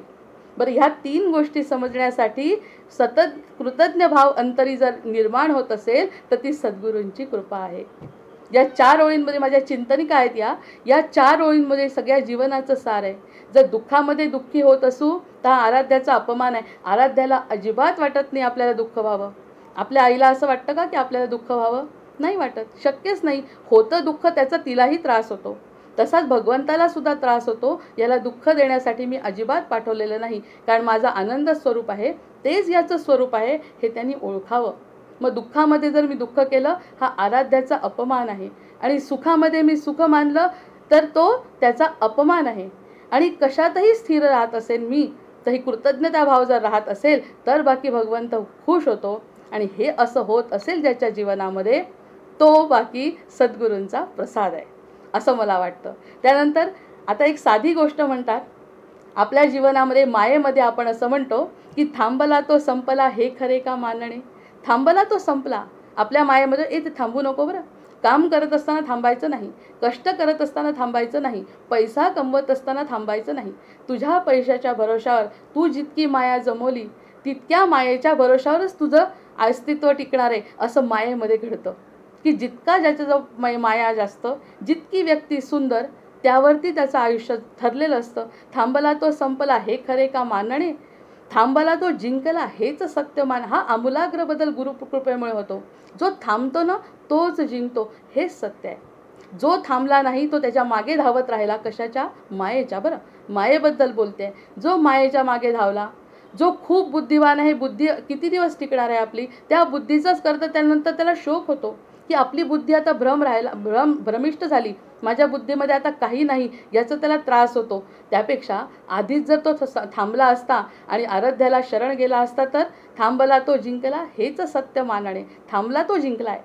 बरं, ह्या 3 गोष्टी समजण्यासाठी सतत कृतज्ञ भाव अंतरी जर निर्माण होत असेल तर ती सद्गुरूंची कृपा आहे. या 4 ओळींमध्ये माझ्या चिंतनिका आहेत, या 4 ओळींमध्ये सगळ्या जीवनाचं सार आहे. जर दुःखामध्ये दुःखी होत असू तर हा आराध्याचा अपमान आहे. आराध्याला अजिबात वाटत नाही आपल्याला दुःख व्हावं. आपल्या आईला असं वाटतं का की आपल्याला दुःख व्हावं? नाही वाटत, शक्यच नाही. होतं दुःख त्याचा तिलाही त्रास होतो, तसाच भगवंताला सुद्धा त्रास होतो. याला दुःख देण्यासाठी मी अजिबात पाठवलेलं नाही, कारण माझा आनंद स्वरूप आहे, तेच याचं स्वरूप आहे हे त्यांनी ओळखावं. मग दुःखामध्ये जर मी दुःख केलं हा आराध्याचा अपमान आहे, आणि सुखामध्ये मी सुख मानलं तर तो त्याचा अपमान आहे. आणि कशातही स्थिर राहत असेल मी, तर ही कृतज्ञता भाव जर राहत असेल तर बाकी भगवंत खुश होतो. आणि हे असं होत असेल ज्याच्या जीवनामध्ये, तो बाकी सद्गुरूंचा प्रसाद आहे असं मला वाटतं. त्यानंतर आता एक साधी गोष्ट म्हणतात आपल्या जीवनामध्ये, मायेमध्ये आपण असं म्हणतो की थांबला तो संपला हे खरे का मानणे. थांबला तो संपला. आपल्या मायेमध्ये ते थांबू नको बरं. काम करत असताना थांबायचं नाही, कष्ट करत असताना थांबायचं नाही, पैसा कमवत असताना थांबायचं नाही. तुझ्या पैशाच्या भरोशावर तू जितकी माया जमवली तितक्या मायेच्या भरोशावरच तुझं अस्तित्व टिकणार आहे असं मायेमध्ये घडतं. की जितका ज्याच्याजवळ माया जास्त, जितकी व्यक्ती सुंदर, त्यावरती त्याचं आयुष्य ठरलेलं असतं. थांबला तो संपला हे खरे का मानणे, थांबला तो जिंकला हेच सत्य मान. हा आमूलाग्र बदल गुरुकृपेमुळे होतो. जो थांबतो ना तोच जिंकतो, हेच सत्य आहे. जो थांबला नाही तो त्याच्या मागे धावत राहिला. कशाच्या? मायेच्या. बरं, मायेबद्दल बोलते. जो मायेच्या मागे धावला, जो खूप बुद्धिवान आहे, बुद्धी किती दिवस टिकणार आहे आपली, त्या बुद्धीचाच करतं, त्यानंतर त्याला शोक होतो की आपली बुद्धी आता भ्रमिष्ट झाली, माझ्या बुद्धीमध्ये आता काही नाही, याचा त्याला त्रास होतो. त्यापेक्षा आधीच जर तो थांबला असता आणि आराध्याला शरण गेला असता तर थांबला तो जिंकला हेच सत्य मानणे. थांबला तो जिंकलाय.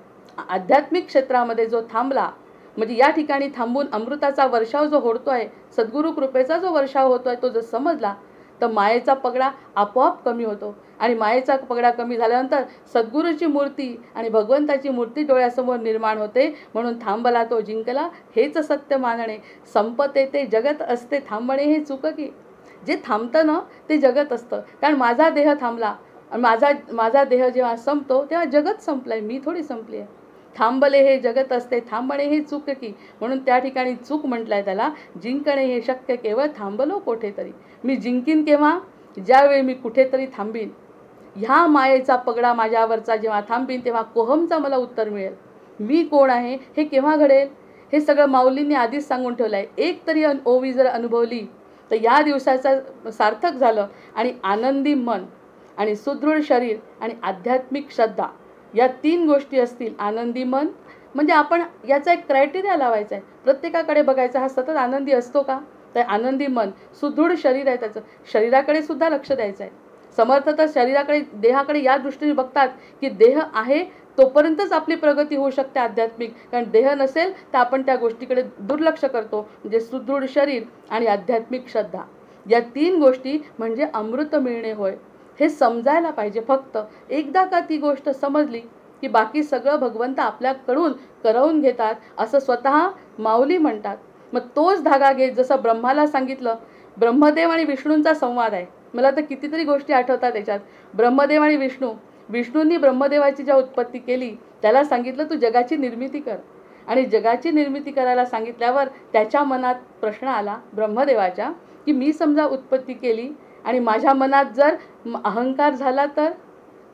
आध्यात्मिक क्षेत्रामध्ये जो थांबला, म्हणजे या ठिकाणी थांबून अमृताचा वर्षाव जो होतो आहे, सद्गुरू कृपेचा जो वर्षाव होतो आहे, तो जर समजला तर मायेचा पगडा आपोआप कमी होतो. आणि मायेचा पगडा कमी झाल्यानंतर सद्गुरूची मूर्ती आणि भगवंताची मूर्ती डोळ्यासमोर निर्माण होते. म्हणून थांबला तो जिंकला हेच सत्य मानणे. संपते ते जगत असते, थांबणे हे चूक की. जे थांबतं ना ते जगत असतं. कारण माझा देह थांबला, आणि माझा देह जेव्हा संपतो तेव्हा जगत संपलंय, मी थोडी संपली आहे. थांबले हे जगत असते, थांबणे हे चूक की. म्हणून त्या ठिकाणी चूक म्हटलंय त्याला. जिंकणे हे शक्य केवळ थांबलो कोठेतरी. मी जिंकीन केव्हा? ज्यावेळी मी कुठेतरी थांबीन. ह्या मायेचा पगडा माझ्यावरचा जेव्हा थांबीन तेव्हा कोहमचा मला उत्तर मिळेल. मी कोण आहे हे केव्हा घडेल? हे सगळं माऊलींनी आधीच सांगून ठेवलं आहे. एक तरी ओवी जर अनुभवली तर या दिवसाचं सार्थक झालं. आणि आनंदी मन आणि सुदृढ शरीर आणि आध्यात्मिक श्रद्धा या 3 गोष्टी असतील. आनंदी मन म्हणजे आपण याचा एक क्रायटेरिया लावायचा आहे. प्रत्येकाकडे बघायचा, हा सतत आनंदी असतो का? तर आनंदी मन, सुदृढ शरीर आहे त्याचं, शरीराकडे सुद्धा लक्ष द्यायचं आहे. समर्थ तर शरीराकडे, देहाकडे या दृष्टीने बघतात की देह आहे तोपर्यंतच आपली प्रगती होऊ शकते आध्यात्मिक. कारण देह नसेल तर आपण त्या गोष्टीकडे दुर्लक्ष करतो. म्हणजे सुदृढ शरीर आणि आध्यात्मिक श्रद्धा या 3 गोष्टी म्हणजे अमृत मिळणे होय. हे समजायला पाहिजे. फक्त एकदा का ती गोष्ट समजली की बाकी सगळं भगवंत आपल्याकडून करवून घेतात असं स्वतः माऊली म्हणतात. मग तोच धागा घेत जसं ब्रह्माला सांगितलं, ब्रह्मदेव आणि विष्णूंचा संवाद आहे. मला तर कितीतरी गोष्टी आठवतात त्याच्यात. ब्रह्मदेव आणि विष्णूंनी ब्रह्मदेवाची ज्या उत्पत्ती केली त्याला सांगितलं तू जगाची निर्मिती कर. आणि जगाची निर्मिती करायला सांगितल्यावर त्याच्या मनात प्रश्न आला ब्रह्मदेवाच्या की मी समजा उत्पत्ती केली आणि माझ्या मनात जर अहंकार झाला तर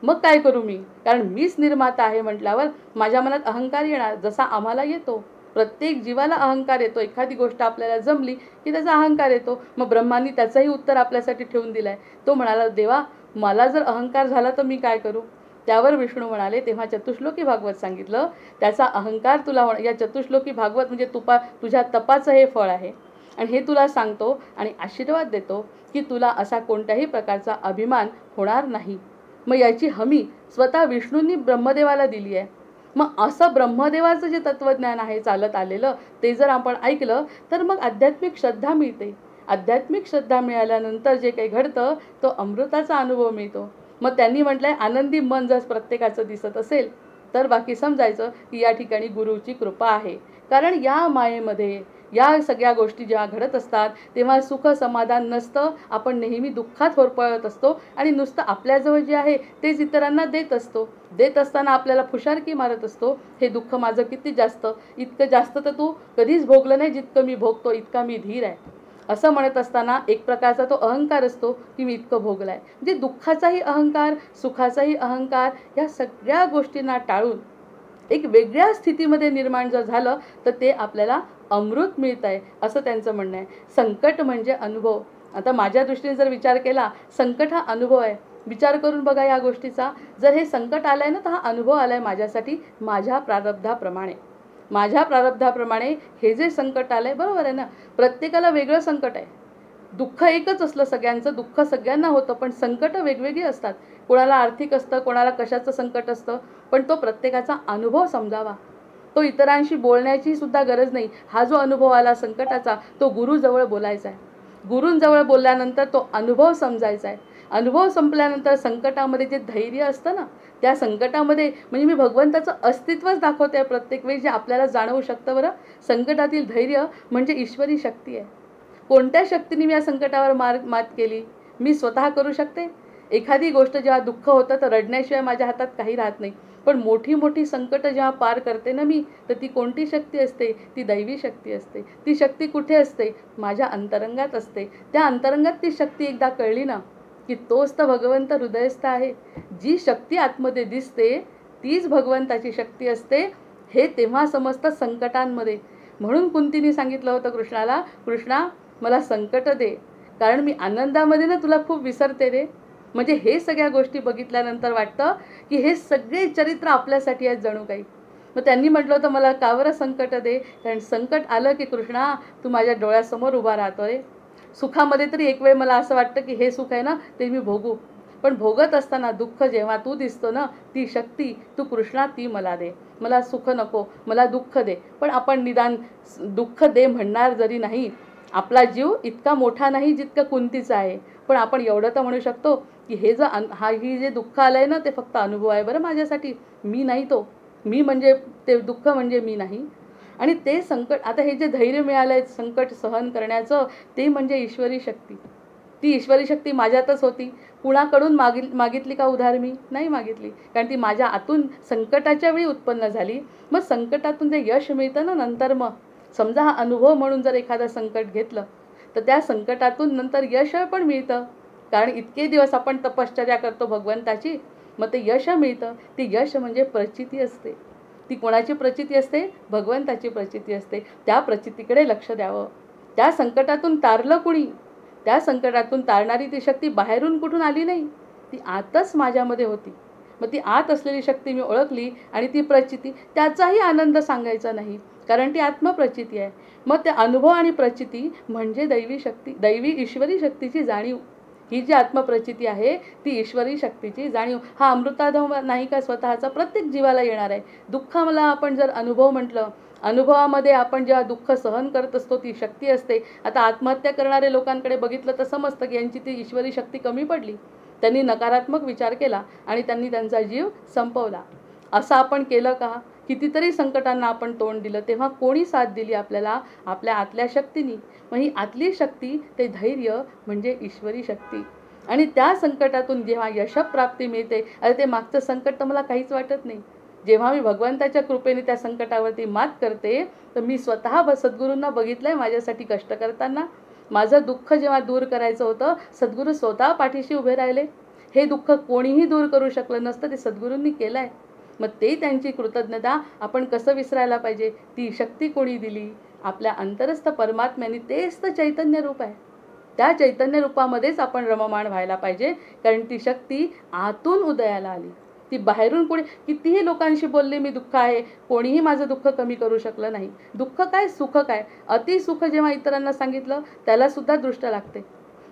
मग काय करू मी? कारण मीच निर्माता आहे म्हटल्यावर माझ्या मनात अहंकार येणार, जसा आम्हाला येतो. प्रत्येक जीवाला अहंकार येतो. एखादी गोष्ट आपल्याला जमली की त्याचा अहंकार येतो. मग ब्रह्मांनी त्याचंही उत्तर आपल्यासाठी ठेवून दिलं आहे. तो म्हणाला देवा मला जर अहंकार झाला तर मी काय करू? त्यावर विष्णू म्हणाले, तेव्हा चतुश्लोकी भागवत सांगितलं, त्याचा अहंकार तुला या चतुश्लोकी भागवत म्हणजे तुझ्या तपाचं हे फळ आहे. आणि हे तुला सांगतो आणि आशीर्वाद देतो की तुला असा कोणत्याही प्रकारचा अभिमान होणार नाही. मग याची हमी स्वतः विष्णूंनी ब्रह्मदेवाला दिली आहे. मग असं ब्रह्मदेवाचं जे तत्त्वज्ञान आहे चालत आलेलं ते जर आपण ऐकलं तर मग आध्यात्मिक श्रद्धा मिळते. आध्यात्मिक श्रद्धा मिळाल्यानंतर जे काही घडतं तो अमृताचा अनुभव मिळतो. मग त्यांनी म्हटलंय आनंदी मन जर प्रत्येकाचं दिसत असेल तर बाकी समजायचं की या ठिकाणी गुरुची कृपा आहे. कारण या मायेमध्ये या सगळ्या गोष्टी जेव्हा घडत असतात तेव्हा सुख समाधान नसतं. आपण नेहमी दुःखात होरपळत असतो आणि नुसतं आपल्याजवळ जे आहे तेच इतरांना देत असतो. देत असताना आपल्याला फुशारकी मारत असतो, हे दुःख माझं किती जास्त, इतकं जास्त तर तू कधीच भोगलं नाही जितकं मी भोगतो, इतका मी धीर आहे असं म्हणत असताना एक प्रकारचा तो अहंकार असतो की मी इतकं भोगलं आहे. म्हणजे दुःखाचाही अहंकार, सुखाचाही अहंकार, या सगळ्या गोष्टींना टाळून एक वेगळ्या स्थितीमध्ये निर्माण जर झालं तर ते आपल्याला अमृत मिळत आहे असं त्यांचं म्हणणं आहे. संकट म्हणजे अनुभव. आता माझ्या दृष्टीने जर विचार केला, संकट हा अनुभव आहे. विचार करून बघा या गोष्टीचा. जर हे संकट आलं आहे ना तर हा अनुभव आला आहे माझ्यासाठी, माझ्या प्रारब्धाप्रमाणे. माझ्या प्रारब्धाप्रमाणे हे जे संकट आलं आहे, बरोबर आहे ना, प्रत्येकाला वेगळं संकट आहे. दुःख एकच असलं सगळ्यांचं, दुःख सगळ्यांना होतं पण संकट वेगवेगळी असतात. कोणाला आर्थिक असतं, कोणाला कशाचं संकट असतं. पण तो प्रत्येकाचा अनुभव समजावा. तो इतरांशी बोलण्याची सुद्धा गरज नाही. हा जो अनुभव आला संकटाचा तो गुरुजवळ बोलायचा आहे. गुरूंजवळ बोलल्यानंतर तो अनुभव समजायचा आहे. अनुभव संपल्यानंतर संकटामध्ये जे धैर्य असतं ना, त्या संकटामध्ये म्हणजे मी भगवंताचं अस्तित्वच दाखवते आहे प्रत्येक वेळी, जे आपल्याला जाणवू शकतं. बरं, संकटातील धैर्य म्हणजे ईश्वरी शक्ती आहे. कोणत्या शक्तीने मी या संकटावर मात केली? मी स्वतः करू शकते. एखादी गोष्ट जेव्हा दुःख होतं तर रडण्याशिवाय माझ्या हातात काही राहत नाही. पण मोठी मोठी संकट जेव्हा पार करते ना मी, तर ती कोणती शक्ती असते? ती दैवी शक्ती असते. ती शक्ती कुठे असते? माझ्या अंतरंगात असते. त्या अंतरंगात ती शक्ती एकदा कळली ना की तोच तर भगवंत हृदयस्थ आहे. जी शक्ती आतमध्ये दिसते तीच भगवंताची शक्ती असते. हे तेव्हा समजतं संकटांमध्ये. म्हणून कुंतीने सांगितलं होतं कृष्णाला, कृष्णा मला संकट दे, कारण मी आनंदामध्ये ना तुला खूप विसरते रे. म्हणजे हे सगळ्या गोष्टी बघितल्यानंतर वाटतं की हे सगळे चरित्र आपल्यासाठी आहेत जणू काही. मग त्यांनी म्हटलं होतं मला का बरं संकट दे? कारण संकट आलं की कृष्णा तू माझ्या डोळ्यासमोर उभा राहतो रे. सुखामध्ये तरी एक वेळ मला असं वाटतं की हे सुख आहे ना ते मी भोगू, पण भोगत असताना दुःख जेव्हा तू दिसतो ना, ती शक्ती तू कृष्णा ती मला दे. मला सुख नको, मला दुःख दे. पण आपण निदान दुःख दे म्हणणार जरी नाही, आपला जीव इतका मोठा नाही जितका कुंतीचा आहे. पण आपण एवढं तर म्हणू शकतो की हे ही जे दुःख आलं आहे ना ते फक्त अनुभव आहे बरं माझ्यासाठी, मी नाही तो. मी म्हणजे ते दुःख म्हणजे मी नाही. आणि ते संकट, आता हे जे धैर्य मिळालं आहे संकट सहन करण्याचं, ते म्हणजे ईश्वरी शक्ती. ती ईश्वरी शक्ती माझ्यातच होती. कुणाकडून मागितली का उधार? मी नाही मागितली, कारण ती माझ्या आतून संकटाच्या वेळी उत्पन्न झाली. मग संकटातून जे यश मिळतं ना नंतर, मग समजा हा अनुभव म्हणून जर एखादं संकट घेतलं तर त्या संकटातून नंतर यश पण मिळतं. कारण इतके दिवस आपण तपश्चर्या करतो भगवंताची, मग ते यश मिळतं. ती यश म्हणजे प्रचिती असते. ती कोणाची प्रचिती असते? भगवंताची प्रचिती असते. त्या प्रचितीकडे लक्ष द्यावं. त्या संकटातून तारलं कुणी? त्या संकटातून तारणारी ती शक्ती बाहेरून कुठून आली नाही, ती आतच माझ्यामध्ये होती. मग ती आत असलेली शक्ती मी ओळखली आणि ती प्रचिती, त्याचाही आनंद सांगायचा नाही, कारण ती आत्मप्रचिती आहे. मग ते अनुभव आणि प्रचिती म्हणजे दैवी शक्ती, दैवी ईश्वरी शक्तीची जाणीव. ही जी आत्मप्रचिती आहे ती ईश्वरी शक्तीची जाणीव. हा अमृतानुभव नाही का स्वतःचा प्रत्येक जीवाला येणार आहे. दुःखाला आपण जर अनुभव म्हटलं, अनुभवामध्ये आपण जेव्हा दुःख सहन करत असतो ती शक्ती असते. आता आत्महत्या करणारे लोकांकडे बघितलं तर समजतं की यांची ती ईश्वरी शक्ती कमी पडली. त्यांनी नकारात्मक विचार केला आणि त्यांनी त्यांचा जीव संपवला. असं आपण केलं का? कितीतरी संकटांना आपण तोंड दिलं, तेव्हा कोणी साथ दिली आपल्याला? आपल्या आतल्या शक्तीनी. मग ही आतली शक्ती, ते धैर्य म्हणजे ईश्वरी शक्ती. आणि त्या संकटातून जेव्हा यशप्राप्ती मिळते, अरे ते मागचं संकट तर मला काहीच वाटत नाही. जेव्हा मी भगवंताच्या कृपेने त्या संकटावरती मात करते, तर मी स्वतः सद्गुरूंना बघितलंय माझ्यासाठी कष्ट करताना. माझं दुःख जेव्हा दूर करायचं होतं, सद्गुरू स्वतः पाठीशी उभे राहिले. हे दुःख कोणीही दूर करू शकलं नसतं, ते सद्गुरूंनी केलं आहे. मग ते त्यांची कृतज्ञता आपण कसं विसरायला पाहिजे? ती शक्ती कोणी दिली? आपल्या अंतरस्थ परमात्म्याने. तेच तर चैतन्य रूप आहे. त्या चैतन्य रूपामध्येच आपण रममाण व्हायला पाहिजे, कारण ती शक्ती आतून उदयाला आली. ती बाहेरून कोणी कितीही लोकांशी बोलले मी दुःख आहे, कोणीही माझं दुःख कमी करू शकलं नाही. दुःख काय, सुख काय? अतिसुख जेव्हा इतरांना सांगितलं त्याला सुद्धा दृष्ट लागते.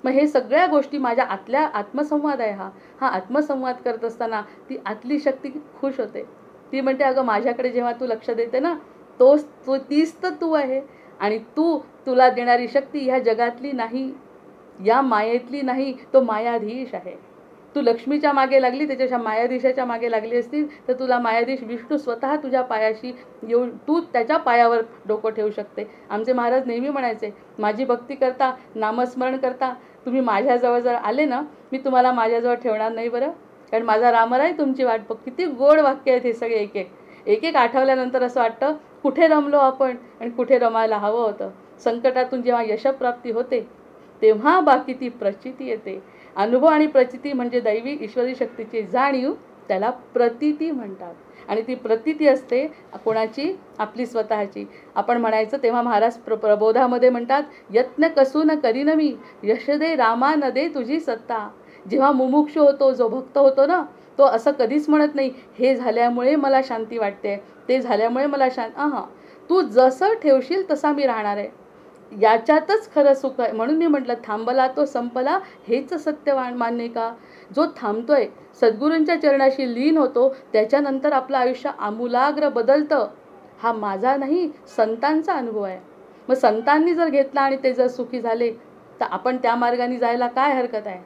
मग हे सगळ्या गोष्टी माझ्या आतल्या आत्मसंवाद आहे. हा आत्मसंवाद करत असताना ती आतली शक्ती खुश होते. ती म्हणते, अगं माझ्याकडे जेव्हा तू लक्ष देते ना, तीच तर तू आहे. आणि तुला देणारी शक्ती ह्या जगातली नाही, या मायेतली नाही, तो मायाधीश आहे. तू लक्ष्मीच्या मागे लागली, त्याच्या मायाधीशाच्या मागे लागली असतील तर तुला मायाधीश विष्णू स्वतः तुझ्या पायाशी येऊन तू त्याच्या पायावर डोकं ठेवू शकते. आमचे महाराज नेहमी म्हणायचे, माझी भक्ती करता, नामस्मरण करता तुम्ही माझ्याजवळ जर आले ना, मी तुम्हाला माझ्याजवळ ठेवणार नाही बरं, कारण माझा रामराय तुमची वाट बघ. किती गोड वाक्य आहेत हे सगळे. एक एक आठवल्यानंतर असं वाटतं कुठे रमलो आपण आणि कुठे रमायला हवं होतं. संकटातून जेव्हा यशप्राप्ती होते तेव्हा बाकी ती प्रचिती येते. अनुभव आणि प्रचिती म्हणजे दैवी ईश्वरी शक्तीची जाणीव, त्याला प्रतीती म्हणतात. आणि ती प्रतीती असते कोणाची? आपली स्वतःची. आपण म्हणायचं तेव्हा महाराज प्रबोधामध्ये म्हणतात, यत्न कसून करीन मी, यश दे रामा न दे तुझी सत्ता. जेव्हा मुमुक्षु होतो, जो भक्त होतो ना, तो असं कधीच म्हणत नाही हे झाल्यामुळे मला शांती वाटते, ते झाल्यामुळे मला तू जसं ठेवशील तसा मी राहणार आहे. याच्यातच खरं सुख आहे. म्हणून मी म्हटलं, थांबला तो संपला, हेच सत्य मान्य का? जो थांबतोय, सद्गुरूंच्या चरणाशी लीन होतो, त्याच्यानंतर आपलं आयुष्य आमूलाग्र बदलतं. हा माझा नाही, संतांचा अनुभव आहे. मग संतांनी जर घेतला आणि ते जर सुखी झाले, तर आपण त्या मार्गाने जायला काय हरकत आहे?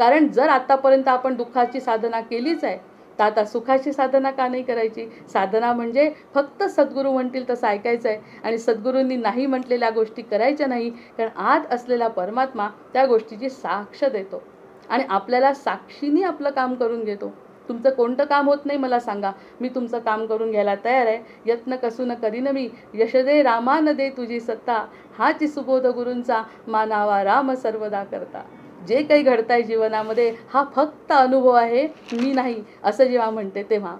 कारण जर आतापर्यंत आपण दुःखाची साधना केलीच आहे, तर आता सुखाची साधना का नाही करायची? साधना म्हणजे फक्त सद्गुरू म्हणतील तसं ऐकायचं आहे आणि सद्गुरूंनी नाही म्हटलेल्या गोष्टी करायच्या नाही, कारण आत असलेला परमात्मा त्या गोष्टीची साक्ष देतो आणि आपल्याला साक्षीने आपलं काम करून घेतो. तुमचं कोणतं काम होत नाही मला सांगा, मी तुमचं काम करून घ्यायला तयार आहे. यत्न कसून करीन मी, यश दे रामा न दे तुझी सत्ता. हाची सुबोध गुरूंचा, मानावा राम सर्वदा करता. जे काही घडतंय जीवनामध्ये हा फक्त अनुभव आहे, मी नाही, असं जेव्हा म्हणते तेव्हा.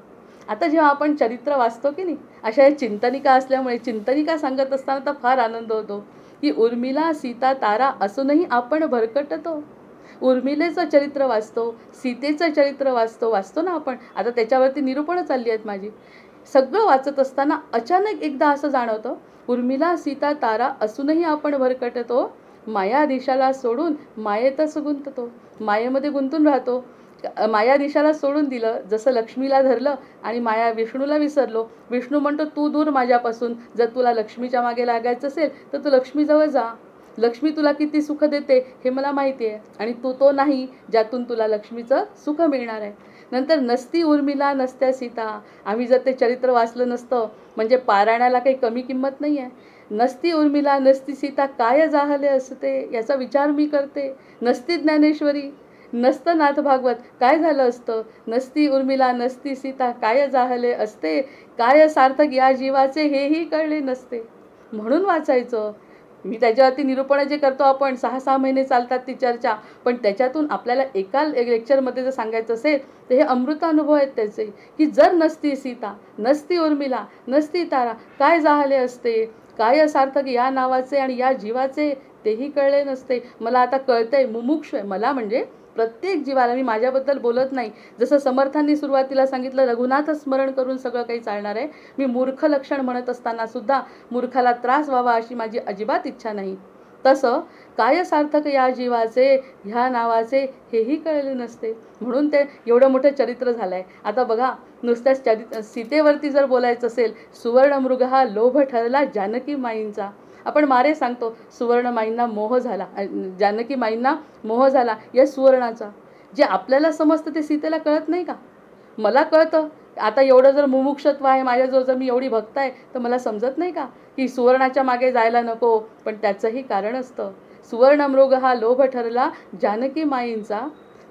आता जेव्हा आपण चरित्र वाचतो की नाही, अशा या चिंतनिका असल्यामुळे चिंतनिका सांगत असताना तर फार आनंद होतो की उर्मिला सीता तारा असूनही आपण भरकटतो. उर्मिलेचं चरित्र वाचतो, सीतेचं चरित्र वाचतो ना आपण. आता त्याच्यावरती निरूपणं चालली आहेत माझी. सगळं वाचत असताना अचानक एकदा असं जाणवतं, उर्मिला सीता तारा असूनही आपण भरकटतो. मायाधीशाला सोडून मायेतच गुंततो, मायेमध्ये गुंतून राहतो. मायाधीशाला सोडून दिलं, जसं लक्ष्मीला धरलं आणि विष्णूला विसरलो. विष्णू म्हणतो, तू दूर माझ्यापासून, जर तुला लक्ष्मीच्या मागे लागायचं असेल तर तू लक्ष्मीजवळ जा. लक्ष्मी तुला किती सुख देते हे मला माहिती आहे, आणि तू तो नाही ज्यातून तुला लक्ष्मीचं सुख मिळणार आहे. नंतर नसती उर्मिला नसत्या सीता. आम्ही जर ते चरित्र वाचलं नसतं, म्हणजे पारायणाला काही कमी किंमत नाही आहे. नसती उर्मिला नसती सीता काय जाहले असते, याचा विचार मी करते. नसती ज्ञानेश्वरी नसतं नाथ भागवत काय झालं असतं. नसती उर्मिला नसती सीता काय जाहले असते, काय सार्थक या जीवाचे हेही कळले नसते. म्हणून वाचायचं. मी त्याच्यावरती निरूपण जे करतो आपण 6-6 महिने चालतात ती चर्चा, पण त्याच्यातून आपल्याला एका लेक्चरमध्ये जर सांगायचं असेल तर हे अमृतानुभव आहेत त्याचे, की जर नसती सीता नसती उर्मिला नसती तारा काय जाहले असते, काय सार्थक या नावाचे आणि या जीवाचे तेही कळले नसते. मला आता कळतंय, मुमुक्षु आहे मला, म्हणजे प्रत्येक जीवाला. मी माझ्याबद्दल बोलत नाही. जसं समर्थांनी सुरुवातीला सांगितलं रघुनाथ स्मरण करून सगळं काही चालणार आहे, मी मूर्ख लक्षण म्हणत असताना सुद्धा मूर्खाला त्रास व्हावा अशी माझी अजिबात इच्छा नाही. तसं काय सार्थक या जीवाचे ह्या नावाचे हेही कळले नसते. म्हणून ते एवढं मोठं चरित्र झालं आहे. आता बघा, नुसत्याच सीतेवरती जर बोलायचं असेल, सुवर्णमृग हा लोभ ठरला जानकी माईंचा. आपण मारे सांगतो सुवर्णमाईंना मोह झाला, जानकी माईंना मोह झाला या सुवर्णाचा. जे आपल्याला समजतं ते सीतेला कळत नाही का? मला कळतं. आता एवढं जर मुमुक्षत्व आहे माझ्याजवळ, जर मी एवढी भक्त आहे, तर मला समजत नाही का की सुवर्णाच्या मागे जायला नको. पण त्याचंही कारण असतं. सुवर्णमृग हा लोभ ठरला जानकी माईंचा,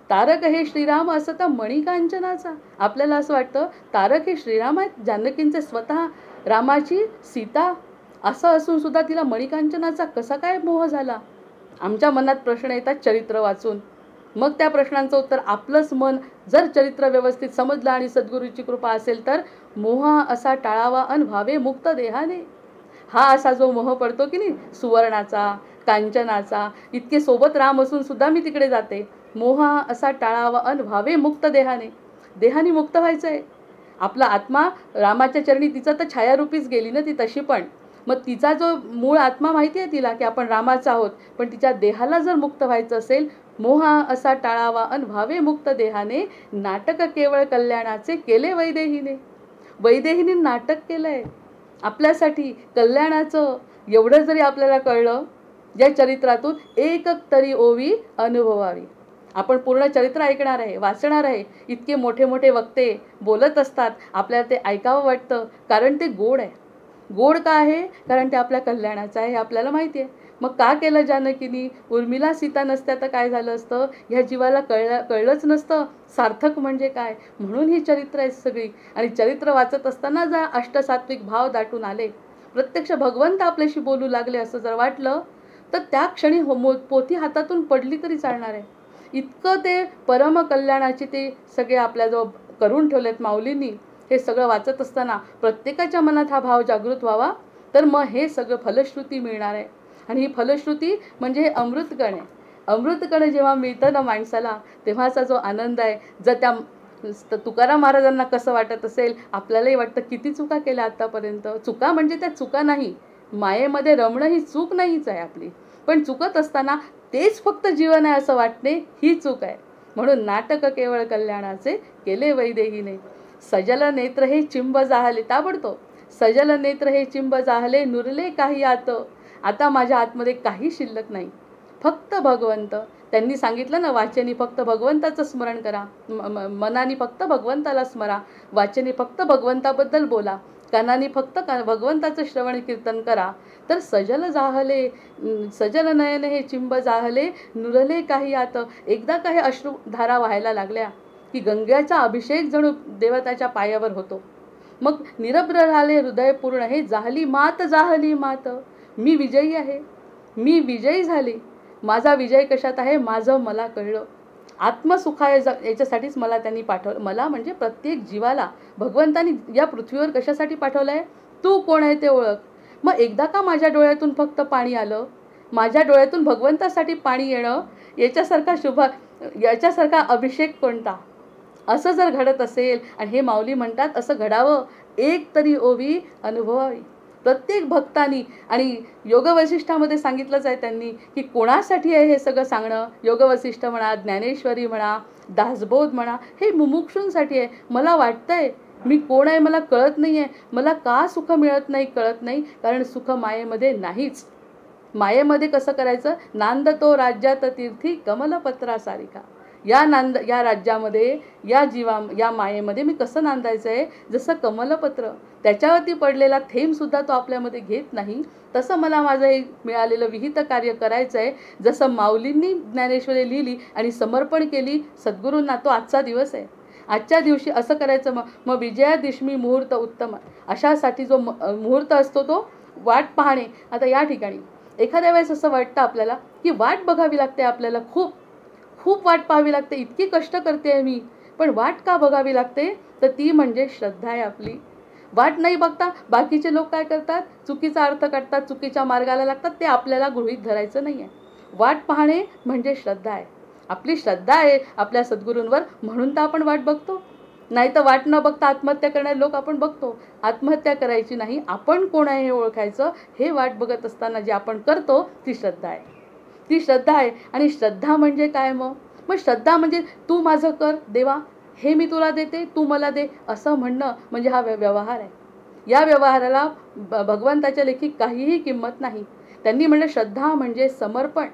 तारक हे श्रीराम असता मणिकांचनाचा. आपल्याला असं वाटतं तारक हे श्रीराम आहेत, जानकींचे स्वतः रामाची सीता असं असून सुद्धा तिला मणिकांचनाचा कसा काय मोह झाला. आमच्या मनात प्रश्न येतात चरित्र वाचून. मग त्या प्रश्नांचं उत्तर आपलंच मन जर चरित्र व्यवस्थित समजलं आणि सद्गुरूची कृपा असेल तर मोह असा टाळावा अन व्हावे मुक्त देहाने. हा असा जो मोह पडतो की नाही सुवर्णाचा कांचनाचा, इतके सोबत राम असून सुद्धा मी तिकडे जाते. मोह असा टाळावा अन व्हावे मुक्त देहाने. देहाने मुक्त व्हायचं आहे. आपला आत्मा रामाच्या चरणी, तिचा तर छायारूपीच गेली ना ती तशी, पण मग तिचा जो मूळ आत्मा माहिती आहे तिला की आपण रामाचा आहोत, पण तिच्या देहाला जर मुक्त व्हायचं असेल, मोह असा टाळावा अन व्हावे मुक्त देहाने, नाटक केवळ कल्याणाचे केले वैदेहीने. वैदेहीने नाटक केलंय आपल्यासाठी कल्याणाचं. एवढं जरी आपल्याला कळलं, या चरित्रातून एक तरी ओवी अनुभवावी. आपण पूर्ण चरित्र ऐकणार आहे, वाचणार आहे. इतके मोठे मोठे वक्ते बोलत असतात, आपल्याला ते ऐकावं वाटतं, कारण ते गोड आहे. गोड का आहे? कारण ते आपल्या कल्याणाचं आहे हे आपल्याला माहिती आहे. मग का केलं जानकीनी? उर्मिला सीता नसत्या तर काय झालं असतं, ह्या जीवाला कळलंच नसतं सार्थक म्हणजे काय. म्हणून ही चरित्र आहेत सगळी. आणि चरित्र वाचत असताना जर अष्टसात्विक भाव दाटून आले, प्रत्यक्ष भगवंत आपल्याशी बोलू लागले असं जर वाटलं, तर त्या क्षणी पोथी हातातून पडली तरी चालणार आहे. इतकं ते परम कल्याणाचे ते सगळे आपल्याजवळ करून ठेवलेत माऊलींनी. हे सगळं वाचत असताना प्रत्येकाच्या मनात हा भाव जागृत व्हावा, तर मग हे सगळं फलश्रुती मिळणार आहे. आणि ही फलश्रुती म्हणजे हे अमृतकण आहे. अमृतकण जेव्हा मिळतं ना माणसाला, तेव्हाचा जो आनंद आहे, जर त्या तुकाराम महाराजांना कसं वाटत असेल, आपल्यालाही वाटतं किती चुका केल्या आतापर्यंत. चुका म्हणजे त्या चुका नाही, मायेमध्ये रमणं ही चूक नाहीच आहे आपली, पण चुकत असताना तेच फक्त जीवन आहे असं वाटणे ही चूक आहे. म्हणून नाटक केवळ कल्याणाचे केले वैदेहीने. सजल नेत्र हे चिंब जाहले, ताबडतोब सजल नेत्र हे चिंब जाहले, नुरले काही आत. आता माझ्या आतमध्ये काही शिल्लक नाही, फक्त भगवंत. त्यांनी सांगितलं ना, वाचनी फक्त भगवंताचं स्मरण करा, मनाने फक्त भगवंताला स्मरा, वाचनी फक्त भगवंताबद्दल बोला, कानाने फक्त भगवंताचं श्रवण कीर्तन करा, तर सजल जाहले, सजल नयन हे चिंब जाहले, नुरले काही आत. एकदा काही अश्रुधारा व्हायला लागल्या की गंगेचा अभिषेक जणू देवताच्या पायावर होतो. मग निरभ्र झाले हृदय पूर्ण, हे जाहली मात जाहली मात. मी विजयी आहे, मी विजयी झाली. माझा विजय कशात आहे? माझं मला कळलं. आत्मसुखाय याच्यासाठीच मला त्यांनी पाठवलं. मला म्हणजे प्रत्येक जीवाला भगवंतानी या पृथ्वीवर कशासाठी पाठवलं आहे? तू कोण आहे ते ओळख. मग एकदा का माझ्या डोळ्यातून फक्त पाणी आलं? माझ्या डोळ्यातून भगवंतासाठी पाणी येणं याच्यासारखा अभिषेक कोणता? असं जर घडत असेल, आणि हे माऊली म्हणतात असं घडावं, एक तरी ओवी अनुभवावी प्रत्येक भक्तानी. आणि योगवसिष्ठामध्ये सांगितलंच आहे त्यांनी की कोणासाठी आहे हे सगळं सांगणं. योगवसिष्ठ म्हणा, ज्ञानेश्वरी म्हणा, दासबोध म्हणा, हे मुमुक्षूंसाठी आहे. मला वाटतंय मी कोण आहे मला कळत नाही आहे, मला का सुख मिळत नाही कळत नाही, कारण सुख मायेमध्ये नाहीच. मायेमध्ये कसं करायचं? नांदतो राज्यात तीर्थी कमलपत्रासारिका. या राज्यामध्ये, या मायेमध्ये मी कसं नांदायचं आहे. जसं कमलपत्र त्याच्यावरती पडलेला थेंबसुद्धा तो आपल्यामध्ये घेत नाही, तसं मला माझं हे मिळालेलं विहित कार्य करायचं आहे. जसं माऊलींनी ज्ञानेश्वरी लिहिली आणि समर्पण केली सद्गुरूंना, तो आजचा दिवस आहे. आजच्या दिवशी असं करायचं. मग विजयादिशमी मुहूर्त उत्तम, अशासाठी जो मुहूर्त असतो तो वाट पाहणे. आता या ठिकाणी एखाद्या वेळेस असं वाटतं आपल्याला की वाट बघावी लागते, आपल्याला खूप खूप वाट पाहावी लागते, इतकी कष्ट करते आहे मी, पण वाट का बघावी लागते, तर ती म्हणजे श्रद्धा आहे आपली. वाट नाही बघता बाकीचे लोक काय करतात, चुकीचा अर्थ काढतात, चुकीच्या मार्गाला लागतात, ते आपल्याला गृहीत धरायचं नाही आहे. वाट पाहणे म्हणजे श्रद्धा आहे, आपली श्रद्धा आहे आपल्या सद्गुरूंवर, म्हणून तर आपण वाट बघतो. नाही तर वाट न बघता आत्महत्या करणारे लोक आपण बघतो. आत्महत्या करायची नाही, आपण कोण आहे हे ओळखायचं. हे वाट बघत असताना जे आपण करतो ती श्रद्धा आहे, ती श्रद्धा आहे. आणि श्रद्धा म्हणजे काय? मग श्रद्धा म्हणजे तू माझं कर देवा, हे मी तुला देते, तू मला दे, असं म्हणणं म्हणजे हा व्यवहार आहे. या व्यवहाराला भगवंताच्या लेखी काहीही किंमत नाही. त्यांनी म्हणलं श्रद्धा म्हणजे समर्पण.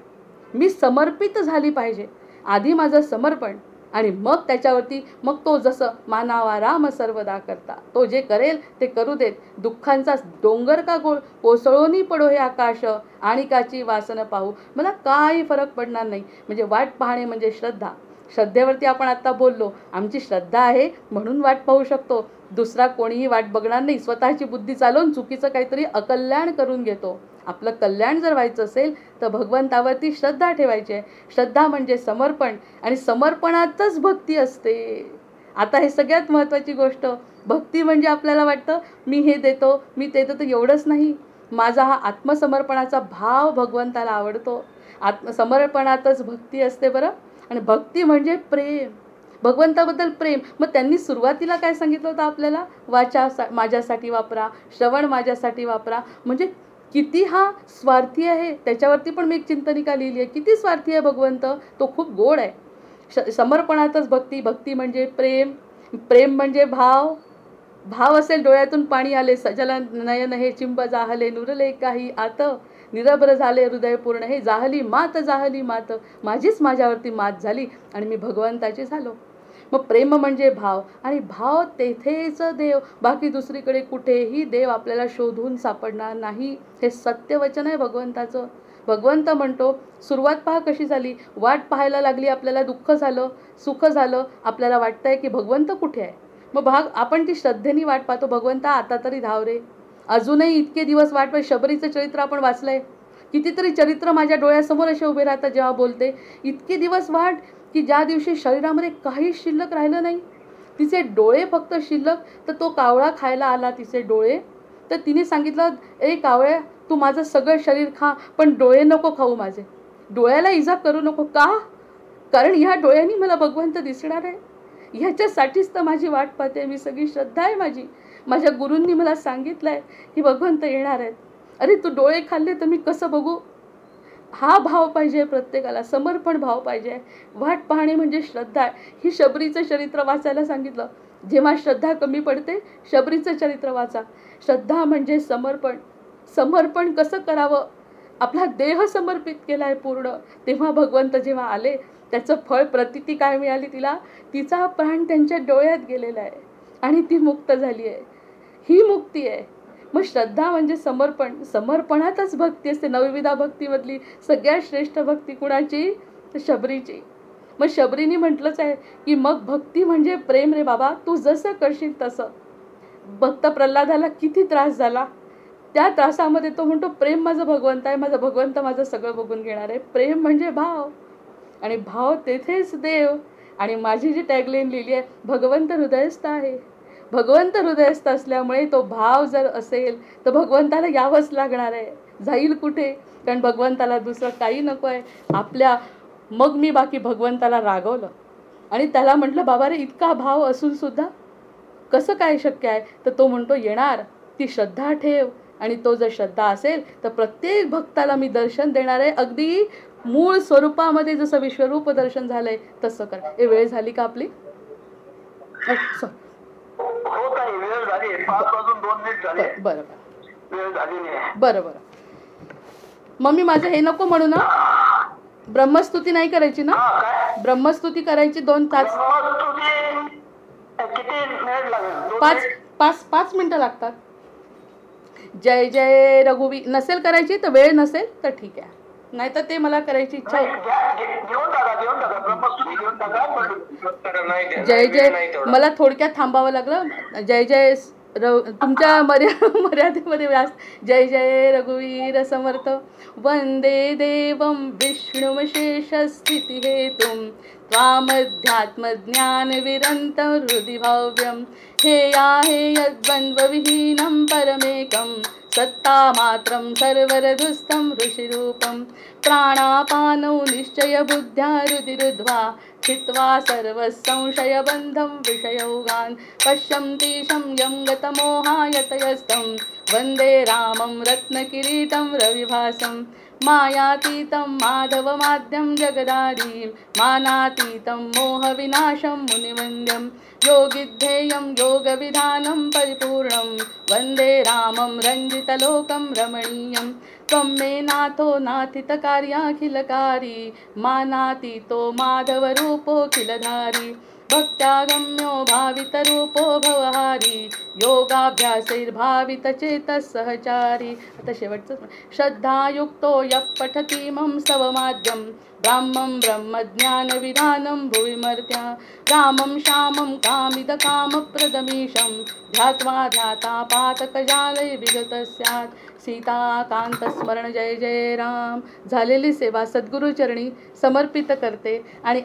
मी समर्पित झाली पाहिजे, आधी माझं समर्पण, आणि मग त्याच्यावरती मग तो जसं मानावा राम सर्वदा करता, तो जे करेल ते करू देत. दुःखांचा डोंगर का कोसळूनी पडो हे आकाश, आणि काची वासन पाहू, मला काही फरक पडणार नाही. म्हणजे वाट पाहणे म्हणजे श्रद्धा. श्रद्धेवरती आपण आता बोललो, आमची श्रद्धा आहे म्हणून वाट पाहू शकतो. दुसरा कोणीही वाट बघणार नाही, स्वतःची बुद्धी चालवून चुकीचं काहीतरी अकल्याण करून घेतो. आपलं कल्याण जर व्हायचं असेल तर भगवंतावरती श्रद्धा ठेवायची आहे. श्रद्धा म्हणजे समर्पण, आणि समर्पणातच भक्ती असते. आता हे सगळ्यात महत्त्वाची गोष्ट. भक्ती म्हणजे आपल्याला वाटतं मी हे देतो, मी ते देतो, एवढंच नाही. माझा हा आत्मसमर्पणाचा भाव भगवंताला आवडतो. आत्मसमर्पणातच भक्ती असते बरं. आणि भक्ती म्हणजे प्रेम, भगवंताबद्दल प्रेम. मग त्यांनी सुरुवातीला काय सांगितलं होतं आपल्याला? वाचा माझ्यासाठी वापरा, श्रवण माझ्यासाठी वापरा. म्हणजे किती हा स्वार्थी आहे. त्याच्यावरती पण मी एक चिंतनिका लिहिली आहे, किती स्वार्थी आहे भगवंत, तो खूप गोड आहे. समर्पणातच भक्ती. भक्ती म्हणजे प्रेम, प्रेम म्हणजे भाव. भाव असेल डोळ्यातून पाणी आले, सजला नयन हे चिंब जाहले, नुरले काही आत, निरभ्र झाले हृदय पूर्ण, हे जाहली मात माझीच माझ्यावरती मात झाली आणि मी भगवंताची झालो. मग प्रेम म्हणजे भाव, आणि भाव तेथेच देव. बाकी दुसरीकडे कुठेही देव आपल्याला शोधून सापडणार नाही. हे सत्यवचन आहे भगवंताचं. भगवंत म्हणतो, सुरुवात पहा कशी झाली. वाट पाहायला लागली, आपल्याला दुःख झालं, सुख झालं, आपल्याला वाटतंय की भगवंत कुठे आहे. मग आपण ती श्रद्धेने वाट पाहतो, भगवंता आता तरी धाव रे. अजूनही इतके दिवस वाट पाहिजे. शबरीचं चरित्र आपण वाचलंय, कितीतरी चरित्र माझ्या डोळ्यासमोर असे उभे राहतात जेव्हा बोलते. इतके दिवस वाट की ज्या दिवशी शरीरामध्ये काही शिल्लक राहिलं नाही, तिचे डोळे फक्त शिल्लक. तर तो कावळा खायला आला, तिचे डोळे. तर तिने सांगितलं, ए कावळ्या, तू माझं सगळं शरीर खा, पण डोळे नको खाऊ माझे, डोळ्याला इजा करू नको. का? कारण ह्या डोळ्यांनी मला भगवंत दिसणार आहे. ह्याच्यासाठीच तर माझी वाट पाहते मी. सगळी श्रद्धा आहे माझी. माझ्या गुरूंनी मला सांगितलं आहे की भगवंत येणार आहेत. अरे तू डोळे खाल्ले तर मी कसं बघू? हा भाव पाहिजे प्रत्येकाला, समर्पण भाव पाहिजे. वाट पाहणे म्हणजे श्रद्धा आहे. ही शबरीचं चरित्र वाचायला सांगितलं. जेव्हा श्रद्धा कमी पडते, शबरीचं चरित्र वाचा. श्रद्धा म्हणजे समर्पण. समर्पण कसं करावं? आपला देह समर्पित केला आहे पूर्ण. तेव्हा भगवंत जेव्हा आले, त्याचं फळ प्रतिती काय मिळाली तिला? तिचा प्राण त्यांच्या डोळ्यात गेलेला आहे आणि ती मुक्त झाली आहे. ही मुक्ती आहे. मग श्रद्धा म्हणजे समर्पण. समर्पणातच भक्ती असते. नवविधा भक्तीमधली सगळ्यात श्रेष्ठ भक्ती कुणाची? तर शबरीची. मग शबरीने म्हटलंच आहे की मग भक्ती म्हणजे प्रेम रे बाबा, तू जसं करशील तसं. भक्त प्रल्हादाला किती त्रास झाला, त्या त्रासामध्ये तो म्हणतो प्रेम माझं भगवंत आहे, माझा भगवंत माझं सगळं बघून घेणार आहे. प्रेम म्हणजे भाव, आणि भाव तेथेच देव. आणि माझी जी टॅगलाईन लिहिली आहे, भगवंत हृदयस्थ आहे. भगवंत हृदयस्थ असल्यामुळे तो भाव जर असेल तर भगवंताला यावंच लागणार आहे. जाईल कुठे? कारण भगवंताला दुसरं काही नको आहे आपल्या. मग मी बाकी भगवंताला रागवलं आणि त्याला म्हटलं, बाबा रे, इतका भाव असून सुद्धा कसं काय शक्य आहे? तर तो म्हणतो, येणार, ती श्रद्धा ठेव. आणि तो जर श्रद्धा असेल तर प्रत्येक भक्ताला मी दर्शन देणार आहे. अगदी मूळ स्वरूपामध्ये जसं विश्वरूप दर्शन झालंय तसं कर. हे वेळ झाली का आपली? हो ताई, वेळ झाली. 5:02 झाले. बरं वेळ झाली नाही. बरं. मग मी माझं हे नको म्हणू ना? ब्रह्मस्तुती नाही करायची ना? हा काय ब्रह्मस्तुती करायची 2 तास. ब्रह्मस्तुती किती मिनिट लागेल? 2 5 मिनिट? 5 मिनिटं लागतात. जय जय रघुवी नसेल करायची तर वेळ नसेल तर ठीक आहे, नाही तर ते मला करायची इच्छा नाही, होती. घेऊन टाका ब्रह्मस्तुती घेऊन टाका. जय जय मला थोडक्यात थांबावं लागलं. जय जय तुमच्या मर्यादेमध्ये व्यास. जय जय रघुवीर समर्थ. वंदे देवं विष्णुमशेष स्थिती हेतुं त्वामध्यात्मज्ञानविरन्तं हृदि भाव्यं. हेयाहेयद्वन्द्वविहीनं परमेकं सत्तामात्रं सर्वरदुस्थं ऋषिरूपं. प्राणापानौ निश्चय बुद्ध्या रुधिरुद्ध्वा चित्वा सर्वसंशयबन्धं विषयौगान्. पश्यन्ति यं गतमोहायतयस्तं वन्दे रामं रत्नकिरीटं रविभासं. मायातीतं माधवमाद्यं जगदारीं मानातीतं मोहविनाशं मुनिवन्द्यं. योगिद्धेयं योगविधानं परिपूर्णं वन्दे रामं रञ्जितलोकं रमणीयं. त्वं मे नाथो नाथितकार्याखिलकारी मानातीतो माधवरूपोऽखिलधारी. भक्त्यागम्यो भावितरूपो भवहारी योगाभ्यासैर्भावितचेतः सहचारी. आता शेवटचं. श्रद्धायुक्तो यः पठतीमं स्तवमाद्यं ब्राह्मं ब्रह्मज्ञानविधानं भुविमर्त्या. रामं श्यामं कामिदकामप्रदमीशं ध्यात्वा ध्यातापातकजाले विगत स्यात्. सीताकांतस्मरण. जय जय राम. झालेली सेवा सद्गुरुचरणी समर्पित करते आणि